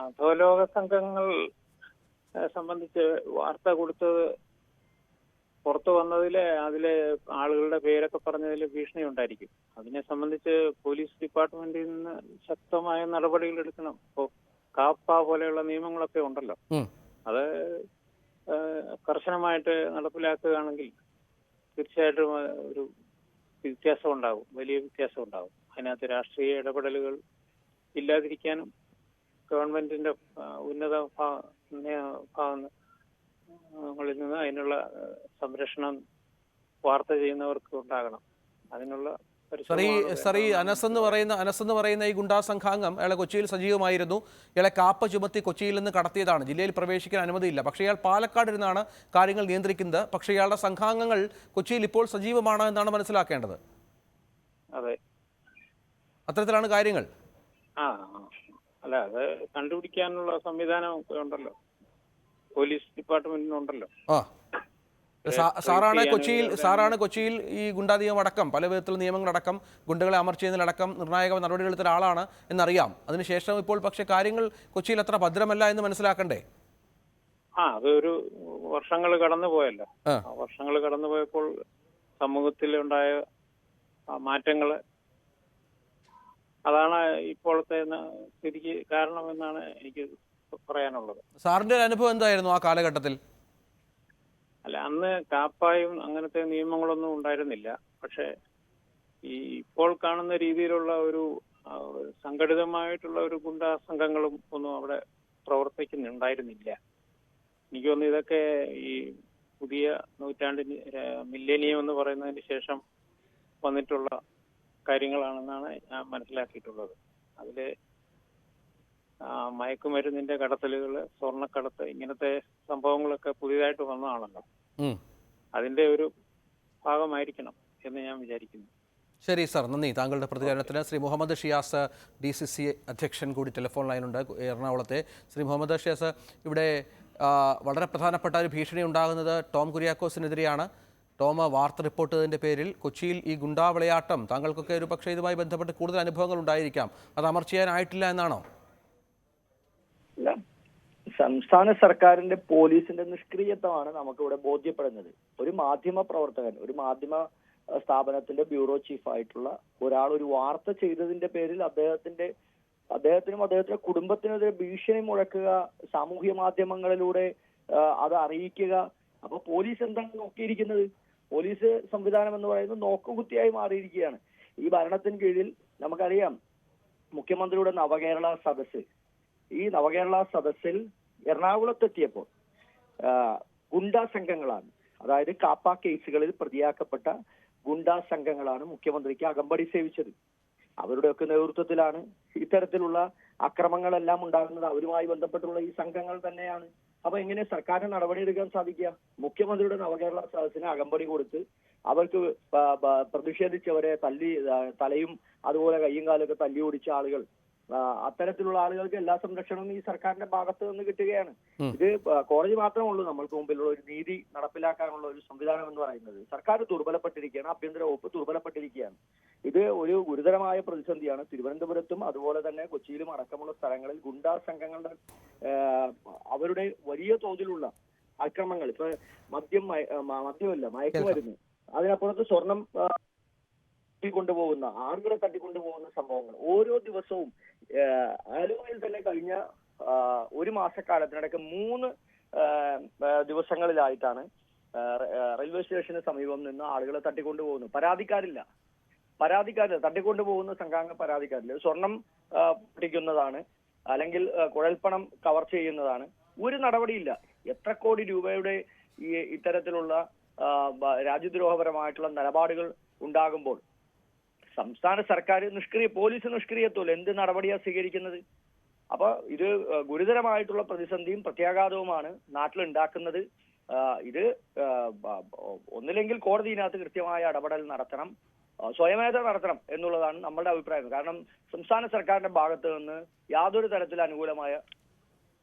അധോലോക സംഘങ്ങൾ സംബന്ധിച്ച് വാർത്ത കൊടുത്തത് പുറത്തു അതിലെ ആളുകളുടെ പേരൊക്കെ പറഞ്ഞതിൽ ഭീഷണി ഉണ്ടായിരിക്കും. അതിനെ സംബന്ധിച്ച് പോലീസ് ഡിപ്പാർട്ട്മെന്റിൽ നിന്ന് ശക്തമായ നടപടികൾ എടുക്കണം. ഇപ്പോൾ കാപ്പ പോലെയുള്ള നിയമങ്ങളൊക്കെ ഉണ്ടല്ലോ, അത് കർശനമായിട്ട് നടപ്പിലാക്കുകയാണെങ്കിൽ തീർച്ചയായിട്ടും ഒരു വ്യത്യാസം ഉണ്ടാകും, വലിയ വ്യത്യാസം ഉണ്ടാകും. അതിനകത്ത് രാഷ്ട്രീയ ഇടപെടലുകൾ ഇല്ലാതിരിക്കാനും ഗവൺമെന്റിന്റെ ഉന്നത ഭാഗങ്ങളിൽ നിന്ന് അതിനുള്ള സംരക്ഷണം വാർത്ത ചെയ്യുന്നവർക്ക് ഉണ്ടാകണം. അതിനുള്ള അനസ് എന്ന് പറയുന്ന ഈ ഗുണ്ടാ സംഘാംഗം അയാളെ കൊച്ചിയിൽ സജീവമായിരുന്നു. ഇയാളെ കാപ്പ ചുമത്തി കൊച്ചിയിൽ നിന്ന് കടത്തിയതാണ്. ജില്ലയിൽ പ്രവേശിക്കാൻ അനുമതിയില്ല. പക്ഷേ ഇയാൾ പാലക്കാട് ഇരുന്നാണ് കാര്യങ്ങൾ നിയന്ത്രിക്കുന്നത്. പക്ഷേ ഇയാളുടെ സംഘാംഗങ്ങൾ കൊച്ചിയിൽ ഇപ്പോൾ സജീവമാണ് എന്നാണ് മനസ്സിലാക്കേണ്ടത്. അതെ, അത്തരത്തിലാണ് കാര്യങ്ങൾ. അല്ല, അത് കണ്ടുപിടിക്കാനുള്ള സംവിധാനം ഉണ്ടല്ലോ, പോലീസ് ഡിപ്പാർട്ട്മെന്റിനുണ്ടല്ലോ. സാറാണ് കൊച്ചിയിൽ ഈ ഗുണ്ടാ നിയമം അടക്കം പല വിധത്തിലുള്ള നിയമങ്ങളടക്കം ഗുണ്ടകളെ അമർച്ചതിനടക്കം നിർണായക നടപടികളെടുത്ത ഒരാളാണ് എന്നറിയാം. അതിനുശേഷം ഇപ്പോൾ പക്ഷേ കാര്യങ്ങൾ കൊച്ചിയിൽ അത്ര ഭദ്രമല്ല എന്ന് മനസ്സിലാക്കണ്ടേ? അതൊരു വർഷങ്ങൾ കടന്നു പോയല്ലോ. വർഷങ്ങൾ കടന്നു പോയപ്പോൾ സമൂഹത്തിൽ ഉണ്ടായ മാറ്റങ്ങള് അതാണ് ഇപ്പോഴത്തെ സ്ഥിതിക്ക് കാരണമെന്നാണ് എനിക്ക് പറയാനുള്ളത്. സാറിന്റെ ഒരു അനുഭവം എന്തായിരുന്നു ആ കാലഘട്ടത്തിൽ? അല്ല, അന്ന് കാപ്പായും അങ്ങനത്തെ നിയമങ്ങളൊന്നും ഉണ്ടായിരുന്നില്ല. പക്ഷെ ഈ ഇപ്പോൾ കാണുന്ന രീതിയിലുള്ള ഒരു സംഘടിതമായിട്ടുള്ള ഒരു ഗുണ്ടാ സംഘങ്ങളും ഒന്നും അവിടെ പ്രവർത്തിക്കുന്നുണ്ടായിരുന്നില്ല. എനിക്ക് തോന്നുന്നു ഇതൊക്കെ ഈ പുതിയ നൂറ്റാണ്ടിന് മില്ലേനിയം എന്ന് പറയുന്നതിന് ശേഷം വന്നിട്ടുള്ള കാര്യങ്ങളാണെന്നാണ് ഞാൻ മനസ്സിലാക്കിയിട്ടുള്ളത്. അതില് മയക്കുമരുന്നിന്റെ കടത്തലുകള്, സ്വർണ്ണക്കടത്ത്, ഇങ്ങനത്തെ സംഭവങ്ങളൊക്കെ പുതിയതായിട്ട് വന്നതാണല്ലോ. അതിന്റെ ഒരു ഭാഗമായിരിക്കണം എന്ന് ഞാൻ വിചാരിക്കുന്നു. ശരി സാർ, നന്ദി താങ്കളുടെ പ്രതികരണത്തിന്. ശ്രീ മുഹമ്മദ് ഷിയാസ്, DCC അധ്യക്ഷൻ കൂടി ടെലിഫോൺ ലൈനുണ്ട് എറണാകുളത്തെ. ശ്രീ മുഹമ്മദ് ഷിയാസ്, ഇവിടെ വളരെ പ്രധാനപ്പെട്ട ഒരു ഭീഷണി ഉണ്ടാകുന്നത് ടോം കുര്യാക്കോസിനെതിരെയാണ്. ടോം വാർത്ത റിപ്പോർട്ട് ചെയ്തതിൻ്റെ പേരിൽ കൊച്ചിയിൽ ഈ ഗുണ്ടാ വിളയാട്ടം, താങ്കൾക്കൊക്കെ ഒരു പക്ഷേ ഇതുമായി ബന്ധപ്പെട്ട് കൂടുതൽ അനുഭവങ്ങൾ ഉണ്ടായിരിക്കാം, അത് അമർച്ച ചെയ്യാനായിട്ടില്ല എന്നാണോ? സംസ്ഥാന സർക്കാരിന്റെ പോലീസിന്റെ നിഷ്ക്രിയത്വമാണ് നമുക്കിവിടെ ബോധ്യപ്പെടുന്നത്. ഒരു മാധ്യമ പ്രവർത്തകൻ, ഒരു മാധ്യമ സ്ഥാപനത്തിന്റെ ബ്യൂറോ ചീഫായിട്ടുള്ള ഒരാൾ ഒരു വാർത്ത ചെയ്തതിന്റെ പേരിൽ അദ്ദേഹത്തിനും അദ്ദേഹത്തിന്റെ കുടുംബത്തിനെതിരെ ഭീഷണി മുഴക്കുക, സാമൂഹ്യ മാധ്യമങ്ങളിലൂടെ അത് അറിയിക്കുക. അപ്പൊ പോലീസ് എന്താണ് നോക്കിയിരിക്കുന്നത്? പോലീസ് സംവിധാനം എന്ന് പറയുന്നത് നോക്കുകുത്തിയായി മാറിയിരിക്കുകയാണ്. ഈ ഭരണത്തിന് കീഴിൽ നമുക്കറിയാം, മുഖ്യമന്ത്രിയുടെ നവകേരള സദസ്സ്, ഈ നവകേരള സദസ്സിൽ എറണാകുളത്തെത്തിയപ്പോൾ ഗുണ്ടാ സംഘങ്ങളാണ്, അതായത് കാപ്പ കേസുകളിൽ പ്രതിയാക്കപ്പെട്ട ഗുണ്ടാ സംഘങ്ങളാണ് മുഖ്യമന്ത്രിക്ക് അകമ്പടി സേവിച്ചത്. അവരുടെയൊക്കെ നേതൃത്വത്തിലാണ് ഇത്തരത്തിലുള്ള അക്രമങ്ങളെല്ലാം ഉണ്ടാകുന്നത്. അവരുമായി ബന്ധപ്പെട്ടുള്ള ഈ സംഘങ്ങൾ തന്നെയാണ്. അപ്പൊ എങ്ങനെ സർക്കാരിന് നടപടിയെടുക്കാൻ സാധിക്കുക? മുഖ്യമന്ത്രിയുടെ നവകേരള സദസ്സിന് അകമ്പടി കൊടുത്ത് അവർക്ക് പ്രതിഷേധിച്ചവരെ തലയും അതുപോലെ കയ്യും കാലൊക്കെ തല്ലി ഓടിച്ച ആളുകൾ, അത്തരത്തിലുള്ള ആളുകൾക്ക് എല്ലാ സംരക്ഷണവും ഈ സർക്കാരിന്റെ ഭാഗത്ത് നിന്ന് കിട്ടുകയാണ്. ഇത് കോടതി മാത്രമേ ഉള്ളൂ നമ്മൾക്ക് മുമ്പിലുള്ള ഒരു നീതി നടപ്പിലാക്കാനുള്ള ഒരു സംവിധാനം എന്ന് പറയുന്നത്. സർക്കാർ ദുർബലപ്പെട്ടിരിക്കുകയാണ്, ആഭ്യന്തര വകുപ്പ് ദുർബലപ്പെട്ടിരിക്കുകയാണ്. ഇത് ഒരു ഗുരുതരമായ പ്രതിസന്ധിയാണ്. തിരുവനന്തപുരത്തും അതുപോലെ തന്നെ കൊച്ചിയിലും അടക്കമുള്ള സ്ഥലങ്ങളിൽ ഗുണ്ടാ സംഘങ്ങളുടെ അവരുടെ വലിയ തോതിലുള്ള അക്രമങ്ങൾ, ഇപ്പൊ മദ്യമല്ല മയക്കുമരുന്ന്, അതിനപ്പുറത്ത് സ്വർണം തട്ടിക്കൊണ്ടുപോകുന്ന, ആളുകളെ തട്ടിക്കൊണ്ടുപോകുന്ന സംഭവങ്ങൾ ഓരോ ദിവസവും ആലുവയിൽ തന്നെ കഴിഞ്ഞ ഒരു മാസക്കാലത്തിനിടയ്ക്ക് 3 ദിവസങ്ങളിലായിട്ടാണ് റെയിൽവേ സ്റ്റേഷന് സമീപം നിന്ന് ആളുകളെ തട്ടിക്കൊണ്ടുപോകുന്നു. പരാതിക്കാരില്ല, തട്ടിക്കൊണ്ടുപോകുന്ന സംഘാംഗ പരാതിക്കാരില്ല. സ്വർണം പൊട്ടിക്കുന്നതാണ്, അല്ലെങ്കിൽ കുഴൽപ്പണം കവർ ചെയ്യുന്നതാണ്. ഒരു നടപടിയില്ല. എത്ര കോടി രൂപയുടെ ഈ ഇത്തരത്തിലുള്ള രാജ്യദ്രോഹപരമായിട്ടുള്ള നിലപാടുകൾ ഉണ്ടാകുമ്പോൾ സംസ്ഥാന സർക്കാർ പോലീസ് നിഷ്ക്രിയത്വം എന്ത് നടപടിയാണ് സ്വീകരിക്കുന്നത്? അപ്പൊ ഇത് ഗുരുതരമായിട്ടുള്ള പ്രതിസന്ധിയും പ്രത്യാഘാതവുമാണ് നാട്ടിലുണ്ടാക്കുന്നത്. ഇത് ഒന്നില്ലെങ്കിൽ കോടതിയിനകത്ത് കൃത്യമായ ഇടപെടൽ നടത്തണം, സ്വയമേധ നടത്തണം എന്നുള്ളതാണ് നമ്മളുടെ അഭിപ്രായം. കാരണം സംസ്ഥാന സർക്കാരിന്റെ ഭാഗത്ത് നിന്ന് യാതൊരു തരത്തിൽ അനുകൂലമായ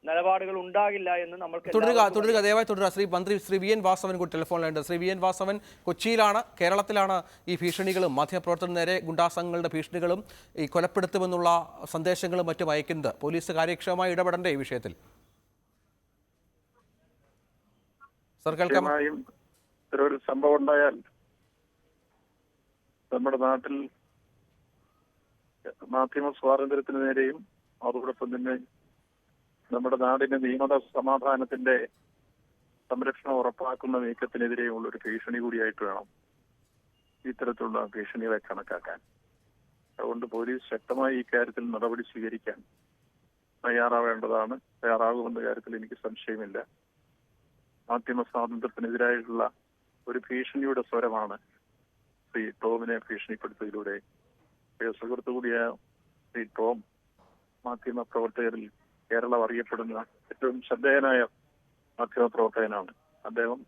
നിലപാടുകൾ ഉണ്ടാകില്ല എന്ന് നമ്മൾക്ക് തുടരുക ദയവായി തുടരുക. മന്ത്രി ശ്രീ വി എൻ വാസവൻ കൂടി ടെലിഫോണിലുണ്ട്. ശ്രീ വി എൻ വാസവൻ, കൊച്ചിയിലാണ്, കേരളത്തിലാണ് ഈ ഭീഷണികളും മാധ്യമപ്രവർത്തകർ നേരെ ഗുണ്ടാസംഘങ്ങളുടെ ഭീഷണികളും ഈ കൊലപ്പെടുത്തുമെന്നുള്ള സന്ദേശങ്ങളും മറ്റും അയക്കുന്നത്. പോലീസ് കാര്യക്ഷമമായി ഇടപെടണ്ടേ ഈ വിഷയത്തിൽ? സർ, കേൾക്കാം. ഒരു സംഭവം ഉണ്ടായാൽ നമ്മുടെ നാട്ടിൽ മാധ്യമ സ്വാതന്ത്ര്യത്തിന് നേരെയും അതോടൊപ്പം തന്നെ നമ്മുടെ നാടിന്റെ നിയമ സമാധാനത്തിന്റെ സംരക്ഷണം ഉറപ്പാക്കുന്ന നീക്കത്തിനെതിരെയുള്ള ഒരു ഭീഷണി കൂടിയായിട്ട് വേണം ഇത്തരത്തിലുള്ള ഭീഷണികളെ കണക്കാക്കാൻ. അതുകൊണ്ട് പോലീസ് ശക്തമായി ഈ കാര്യത്തിൽ നടപടി സ്വീകരിക്കാൻ തയ്യാറാകുമെന്ന കാര്യത്തിൽ എനിക്ക് സംശയമില്ല. മാധ്യമ സ്വാതന്ത്ര്യത്തിനെതിരായിട്ടുള്ള ഒരു ഭീഷണിയുടെ സ്വരമാണ് ശ്രീ ടോമിനെ ഭീഷണിപ്പെടുത്തിയതിലൂടെ സുഹൃത്തു കൂടിയായ ശ്രീ ടോം മാധ്യമ പ്രവർത്തകരിൽ കേരളം അറിയപ്പെടുന്ന ഏറ്റവും ശ്രദ്ധേയനായ മാധ്യമ പ്രവർത്തകനാണ്. അദ്ദേഹം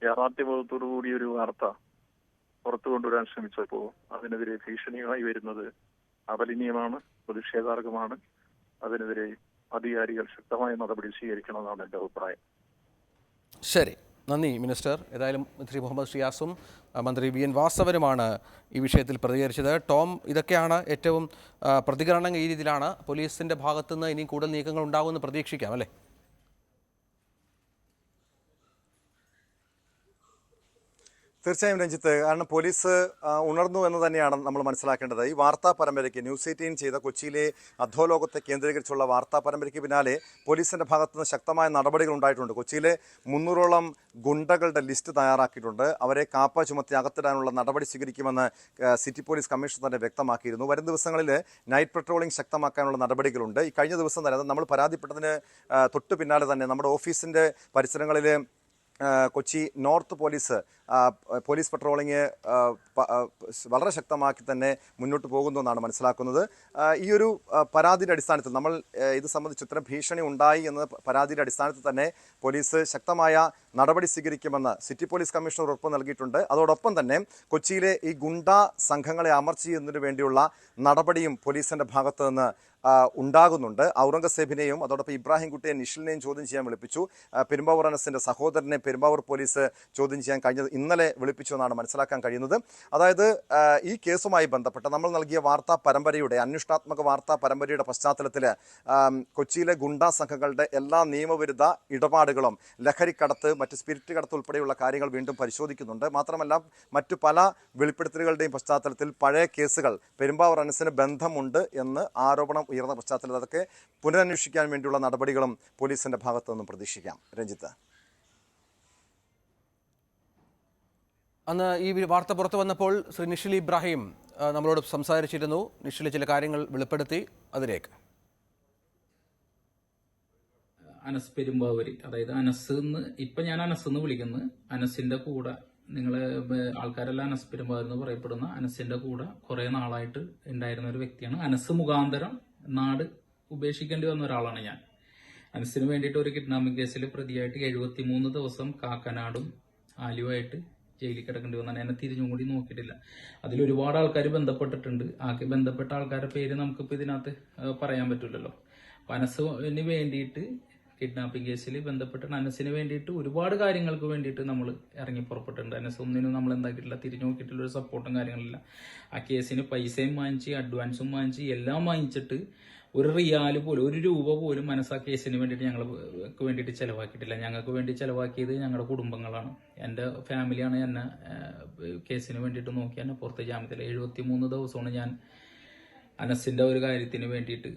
യാഥാർത്ഥ്യബോധത്തോടുകൂടി ഒരു വാർത്ത പുറത്തു കൊണ്ടുവരാൻ ശ്രമിച്ചപ്പോൾ അതിനെതിരെ ഭീഷണിയായി വരുന്നത് അപലനീയമാണ്, പ്രതിഷേധാർഹമാണ്. അതിനെതിരെ അധികാരികൾ ശക്തമായ നടപടി സ്വീകരിക്കണമെന്നാണ് എൻ്റെ അഭിപ്രായം. ശരി, നന്ദി മിനിസ്റ്റർ. ഏതായാലും ശ്രീ മുഹമ്മദ് ഷിയാസും മന്ത്രി വി എൻ വാസവനുമാണ് ഈ വിഷയത്തിൽ പ്രതികരിച്ചത്. ടോം, ഇതൊക്കെയാണ് ഏറ്റവും പ്രതികരണം ഈ രീതിയിലാണ്. പോലീസിൻ്റെ ഭാഗത്തുനിന്ന് ഇനിയും കൂടുതൽ നീക്കങ്ങൾ ഉണ്ടാകുമെന്ന് പ്രതീക്ഷിക്കാം അല്ലേ? തീർച്ചയായും രഞ്ജിത്ത്, കാരണം പോലീസ് ഉണർന്നു എന്ന് തന്നെയാണ് നമ്മൾ മനസ്സിലാക്കേണ്ടത്. ഈ വാർത്താ പരമ്പരയ്ക്ക് ന്യൂസ് 18 ചെയ്ത കൊച്ചിയിലെ അധോലോകത്തെ കേന്ദ്രീകരിച്ചുള്ള വാർത്താ പരമ്പരയ്ക്ക് പിന്നാലെ പോലീസിൻ്റെ ഭാഗത്തുനിന്ന് ശക്തമായ നടപടികൾ ഉണ്ടായിട്ടുണ്ട്. കൊച്ചിയിലെ 300ഓളം ഗുണ്ടകളുടെ ലിസ്റ്റ് തയ്യാറാക്കിയിട്ടുണ്ട്. അവരെ കാപ്പ ചുമത്തി അകത്തിടാനുള്ള നടപടി സ്വീകരിക്കുമെന്ന് സിറ്റി പോലീസ് കമ്മീഷണർ തന്നെ വ്യക്തമാക്കിയിരുന്നു. വരും ദിവസങ്ങളിൽ നൈറ്റ് പെട്രോളിംഗ് ശക്തമാക്കാനുള്ള നടപടികളുണ്ട്. ഈ കഴിഞ്ഞ ദിവസം തന്നെ നമ്മൾ പരാതിപ്പെട്ടതിന് തൊട്ട് പിന്നാലെ തന്നെ നമ്മുടെ ഓഫീസിൻ്റെ പരിസരങ്ങളിൽ കൊച്ചി നോർത്ത് പോലീസ് പെട്രോളിംഗ് വളരെ ശക്തമാക്കി തന്നെ മുന്നോട്ട് പോകുന്നു എന്നാണ് മനസ്സിലാക്കുന്നത്. ഈ ഒരു പരാതിയുടെ അടിസ്ഥാനത്തിൽ നമ്മൾ ഇത് സംബന്ധിച്ച് ഇത്തരം ഭീഷണി ഉണ്ടായി എന്ന പരാതിയുടെ അടിസ്ഥാനത്തിൽ തന്നെ പോലീസ് ശക്തമായ നടപടി സ്വീകരിക്കുമെന്ന് സിറ്റി പോലീസ് കമ്മീഷണർ ഉറപ്പ് നൽകിയിട്ടുണ്ട്. അതോടൊപ്പം തന്നെ കൊച്ചിയിലെ ഈ ഗുണ്ടാ സംഘങ്ങളെ അമർച്ച ചെയ്യുന്നതിന് വേണ്ടിയുള്ള നടപടിയും പോലീസിൻ്റെ ഭാഗത്തു നിന്ന് ഉണ്ടാകുന്നുണ്ട്. ഔറംഗസേബിനെയും അതോടൊപ്പം ഇബ്രാഹിം കുട്ടിയെ നിഷിലിനെയും ചോദ്യം ചെയ്യാൻ വിളിപ്പിച്ചു. പെരുമ്പാവൂർ അനസിൻ്റെ സഹോദരനെ പെരുമ്പാവൂർ പോലീസ് ചോദ്യം ചെയ്യാൻ ഇന്നലെ വിളിപ്പിച്ചു എന്നാണ് മനസ്സിലാക്കാൻ കഴിയുന്നത്. അതായത് ഈ കേസുമായി ബന്ധപ്പെട്ട് നമ്മൾ നൽകിയ അന്വേഷണാത്മക വാർത്താ പരമ്പരയുടെ പശ്ചാത്തലത്തിൽ കൊച്ചിയിലെ ഗുണ്ടാ സംഘങ്ങളുടെ എല്ലാ നിയമവിരുദ്ധ ഇടപാടുകളും ലഹരിക്കടത്ത്, മറ്റ് സ്പിരിറ്റ് കടത്ത് ഉൾപ്പെടെയുള്ള കാര്യങ്ങൾ വീണ്ടും പരിശോധിക്കുന്നുണ്ട്. മാത്രമല്ല മറ്റു പല വെളിപ്പെടുത്തലുകളുടെയും പശ്ചാത്തലത്തിൽ പഴയ കേസുകൾ പെരുമ്പാവൂർ അനസിന് ബന്ധമുണ്ട് എന്ന് ആരോപണം ഉയർന്ന പശ്ചാത്തലത്തിൽ അതൊക്കെ പുനരന്വേഷിക്കാൻ വേണ്ടിയുള്ള നടപടികളും പോലീസിന്റെ ഭാഗത്തു നിന്നും പ്രതീക്ഷിക്കാം. രഞ്ജിത്ത്, അന്ന് ഈ വാർത്ത പുറത്തു വന്നപ്പോൾ ശ്രീ നിഷിൽ ഇബ്രാഹിം നമ്മളോട് സംസാരിച്ചിരുന്നു. നിഷിൽ ചില കാര്യങ്ങൾ വെളിപ്പെടുത്തി. അതിലേക്ക് അനസ് പെരുമ്പാവൂര്, അതായത് അനസ് എന്ന് ഇപ്പൊ ഞാൻ അനസ് എന്ന് വിളിക്കുന്നത്, അനസിന്റെ കൂടെ നിങ്ങള് ആൾക്കാരെല്ലാം അനസ് പെരുമ്പാവൂർ എന്ന് പറയപ്പെടുന്ന അനസിന്റെ കൂടെ കുറെ നാളായിട്ട് ഉണ്ടായിരുന്ന ഒരു വ്യക്തിയാണ്. അനസ് മുഖാന്തരം നാട് ഉപേക്ഷിക്കേണ്ടി വന്ന ഒരാളാണ് ഞാൻ. അനസിന് വേണ്ടിയിട്ട് ഒരു കിഡ്നാപ്പിംഗ് കേസിൽ പ്രതിയായിട്ട് 73 ദിവസം കാക്കനാടും ആലുവായിട്ട് ജയിലിൽ കിടക്കേണ്ടി വന്നാണ്. എന്നെ തിരിഞ്ഞും കൂടി നോക്കിയിട്ടില്ല. അതിൽ ഒരുപാട് ആൾക്കാർ ബന്ധപ്പെട്ടിട്ടുണ്ട്. ബന്ധപ്പെട്ട ആൾക്കാരുടെ പേര് നമുക്കിപ്പോൾ ഇതിനകത്ത് പറയാൻ പറ്റില്ലല്ലോ. അപ്പൊ അനസിന് വേണ്ടിയിട്ട് കിഡ്നാപ്പിംഗ് കേസിൽ ബന്ധപ്പെട്ട് അനസിന് വേണ്ടിയിട്ട് ഒരുപാട് കാര്യങ്ങൾക്ക് വേണ്ടിയിട്ട് നമ്മൾ ഇറങ്ങി പുറപ്പെട്ടിട്ടുണ്ട്. അനസ് ഒന്നിനും നമ്മൾ എന്താക്കിയിട്ടില്ല, തിരിഞ്ഞു നോക്കിയിട്ടുള്ള ഒരു സപ്പോർട്ടും കാര്യങ്ങളില്ല. ആ കേസിന് പൈസയും വാങ്ങിച്ച് അഡ്വാൻസും വാങ്ങിച്ച് എല്ലാം വാങ്ങിച്ചിട്ട് ഒരു റിയാല് പോലും, ഒരു രൂപ പോലും മനസ്സ് ആ കേസിന് വേണ്ടിയിട്ട് ഞങ്ങൾക്ക് വേണ്ടിയിട്ട് ചെലവാക്കിയിട്ടില്ല. ഞങ്ങൾക്ക് വേണ്ടി ചെലവാക്കിയത് ഞങ്ങളുടെ കുടുംബങ്ങളാണ്. എൻ്റെ ഫാമിലിയാണ് എന്നെ കേസിന് വേണ്ടിയിട്ട് നോക്കി എന്നെ പുറത്ത് ജാമ്യത്തിൽ 73 ദിവസമാണ് ഞാൻ അനസിന്റെ ഒരു കാര്യത്തിന് വേണ്ടിയിട്ട്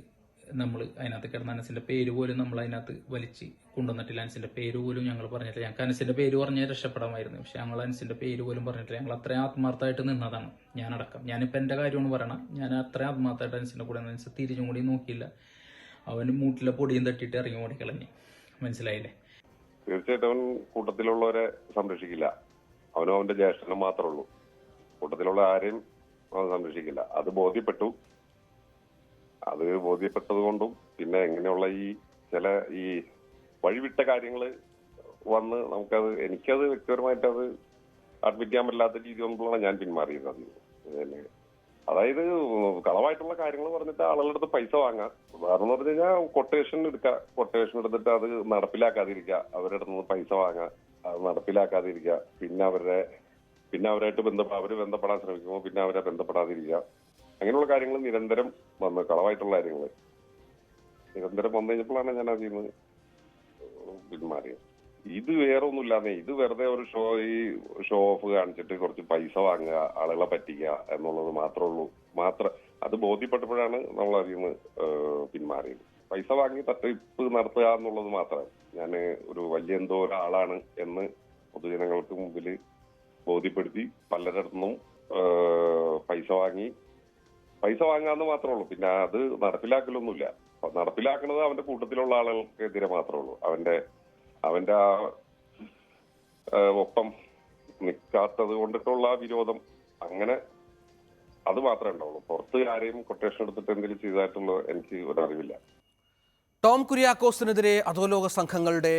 നമ്മൾ അതിനകത്ത് കിടന്ന. അനസിന്റെ പേര് പോലും നമ്മൾ അതിനകത്ത് വലിച്ച് കൊണ്ടുവന്നിട്ടില്ല. അനസിന്റെ പേര് പോലും ഞങ്ങൾ പറഞ്ഞിട്ടില്ല. ഞങ്ങൾക്ക് അനസിന്റെ പേര് പറഞ്ഞാൽ രക്ഷപ്പെടാമായിരുന്നു. പക്ഷെ ഞങ്ങൾ അനസിന്റെ പേര് പോലും പറഞ്ഞിട്ടില്ല. ഞങ്ങൾ അത്രയും ആത്മാർത്ഥമായിട്ട് നിന്നതാണ്, ഞാനടക്കം. ഞാനിപ്പോൾ എൻ്റെ കാര്യമാണ് പറയണം. ഞാൻ അത്രയും ആത്മാർത്ഥമായിട്ട് അനസിന്റെ കൂടെ അനസ് തിരിച്ചും കൂടി നോക്കിയില്ല. അവന് മൂട്ടിലെ പൊടിയും തട്ടിയിട്ട് ഇറങ്ങി ഓടിക്കളഞ്ഞ്. മനസ്സിലായില്ലേ? തീർച്ചയായിട്ടും അവൻ കൂട്ടത്തിലുള്ളവരെ സംരക്ഷിക്കില്ല. അവനും അവന്റെ ജ്യേഷ്ഠനും മാത്രമേ ഉള്ളൂ. കൂട്ടത്തിലുള്ള ആരെയും അവൻ സംരക്ഷിക്കില്ല. അത് ബോധ്യപ്പെട്ടത് കൊണ്ടും പിന്നെ എങ്ങനെയുള്ള ഈ ചില ഈ വഴിവിട്ട കാര്യങ്ങൾ വന്ന് എനിക്കത് വ്യക്തിപരമായിട്ട് അത് അഡ്മിറ്റ് ചെയ്യാൻ പറ്റാത്ത രീതി കൊണ്ടുള്ള ഞാൻ പിന്മാറിയിരുന്നത്. പിന്നെ അതായത് കളവായിട്ടുള്ള കാര്യങ്ങൾ പറഞ്ഞിട്ട് ആളുകളുടെ അടുത്ത് പൈസ വാങ്ങാം. ഉദാഹരണം എന്ന് പറഞ്ഞു കഴിഞ്ഞാൽ കൊട്ടേഷൻ എടുക്കുക, കൊട്ടേഷൻ എടുത്തിട്ട് അത് നടപ്പിലാക്കാതിരിക്കുക, അവരുടെ അടുത്ത് നിന്ന് പൈസ വാങ്ങാം, അത് നടപ്പിലാക്കാതിരിക്കുക, പിന്നെ അവരായിട്ട് അവര് ബന്ധപ്പെടാൻ ശ്രമിക്കുമ്പോൾ പിന്നെ അവരെ ബന്ധപ്പെടാതിരിക്കുക. അങ്ങനെയുള്ള കാര്യങ്ങൾ നിരന്തരം വന്ന് കളവായിട്ടുള്ള കാര്യങ്ങൾ നിരന്തരം വന്നു കഴിഞ്ഞപ്പോഴാണ് ഞാൻ അതിൽ നിന്ന് പിന്മാറിയത്. ഇത് വേറെ ഒന്നുമില്ലാന്നേ, ഇത് വെറുതെ ഒരു ഷോ ഓഫ് കാണിച്ചിട്ട് കുറച്ച് പൈസ വാങ്ങുക, ആളുകളെ പറ്റിക്കുക എന്നുള്ളത് മാത്രമേ ഉള്ളൂ. അത് ബോധ്യപ്പെട്ടപ്പോഴാണ് നമ്മൾ അതിൽ നിന്ന് പിന്മാറിയത്. പൈസ വാങ്ങി തട്ടിപ്പ് നടത്തുക എന്നുള്ളത് മാത്രമാണ്. ഞാൻ ഒരു വലിയ എന്തോ ഒരാളാണ് എന്ന് പൊതുജനങ്ങൾക്ക് മുമ്പിൽ ബോധ്യപ്പെടുത്തി പലരിടത്തുനിന്നും പൈസ വാങ്ങാന്ന് മാത്രമേ ഉള്ളൂ. പിന്നെ അത് നടപ്പിലാക്കലൊന്നുമില്ല. നടപ്പിലാക്കുന്നത് അവന്റെ കൂട്ടത്തിലുള്ള ആളുകൾക്കെതിരെ മാത്രമേ ഉള്ളൂ. അവന്റെ ഒപ്പം നിൽക്കാത്തത് കൊണ്ടിട്ടുള്ള വിരോധം, അങ്ങനെ അത് മാത്രമേ ഉണ്ടാവുള്ളൂ. പുറത്ത് ആരെയും കൊട്ടേഷൻ എടുത്തിട്ട് എന്തെങ്കിലും ചെയ്തതായിട്ടുള്ള എനിക്ക് ഒരറിവില്ല. ടോം കുര്യാക്കോസിനെതിരെ അധോലോക സംഘങ്ങളുടെ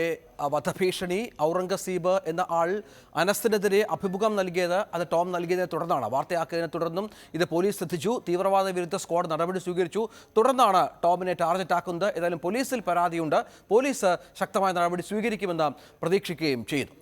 വധഭീഷണി, ഔറംഗസീബ് എന്ന ആൾ അനസിനെതിരെ അഭിമുഖം നൽകിയത് അത് ടോം നൽകിയതിനെ തുടർന്നാണ്. വാർത്തയാക്കിയതിനെ തുടർന്നും ഇത് പോലീസ് ശ്രദ്ധിച്ചു. തീവ്രവാദ വിരുദ്ധ സ്ക്വാഡ് നടപടി സ്വീകരിച്ചു. തുടർന്നാണ് ടോമിനെ ടാർഗറ്റ് ആക്കുന്നത്. ഏതായാലും പോലീസിൽ പരാതിയുണ്ട്. പോലീസ് ശക്തമായ നടപടി സ്വീകരിക്കുമെന്ന് പ്രതീക്ഷിക്കുകയും ചെയ്യുന്നു.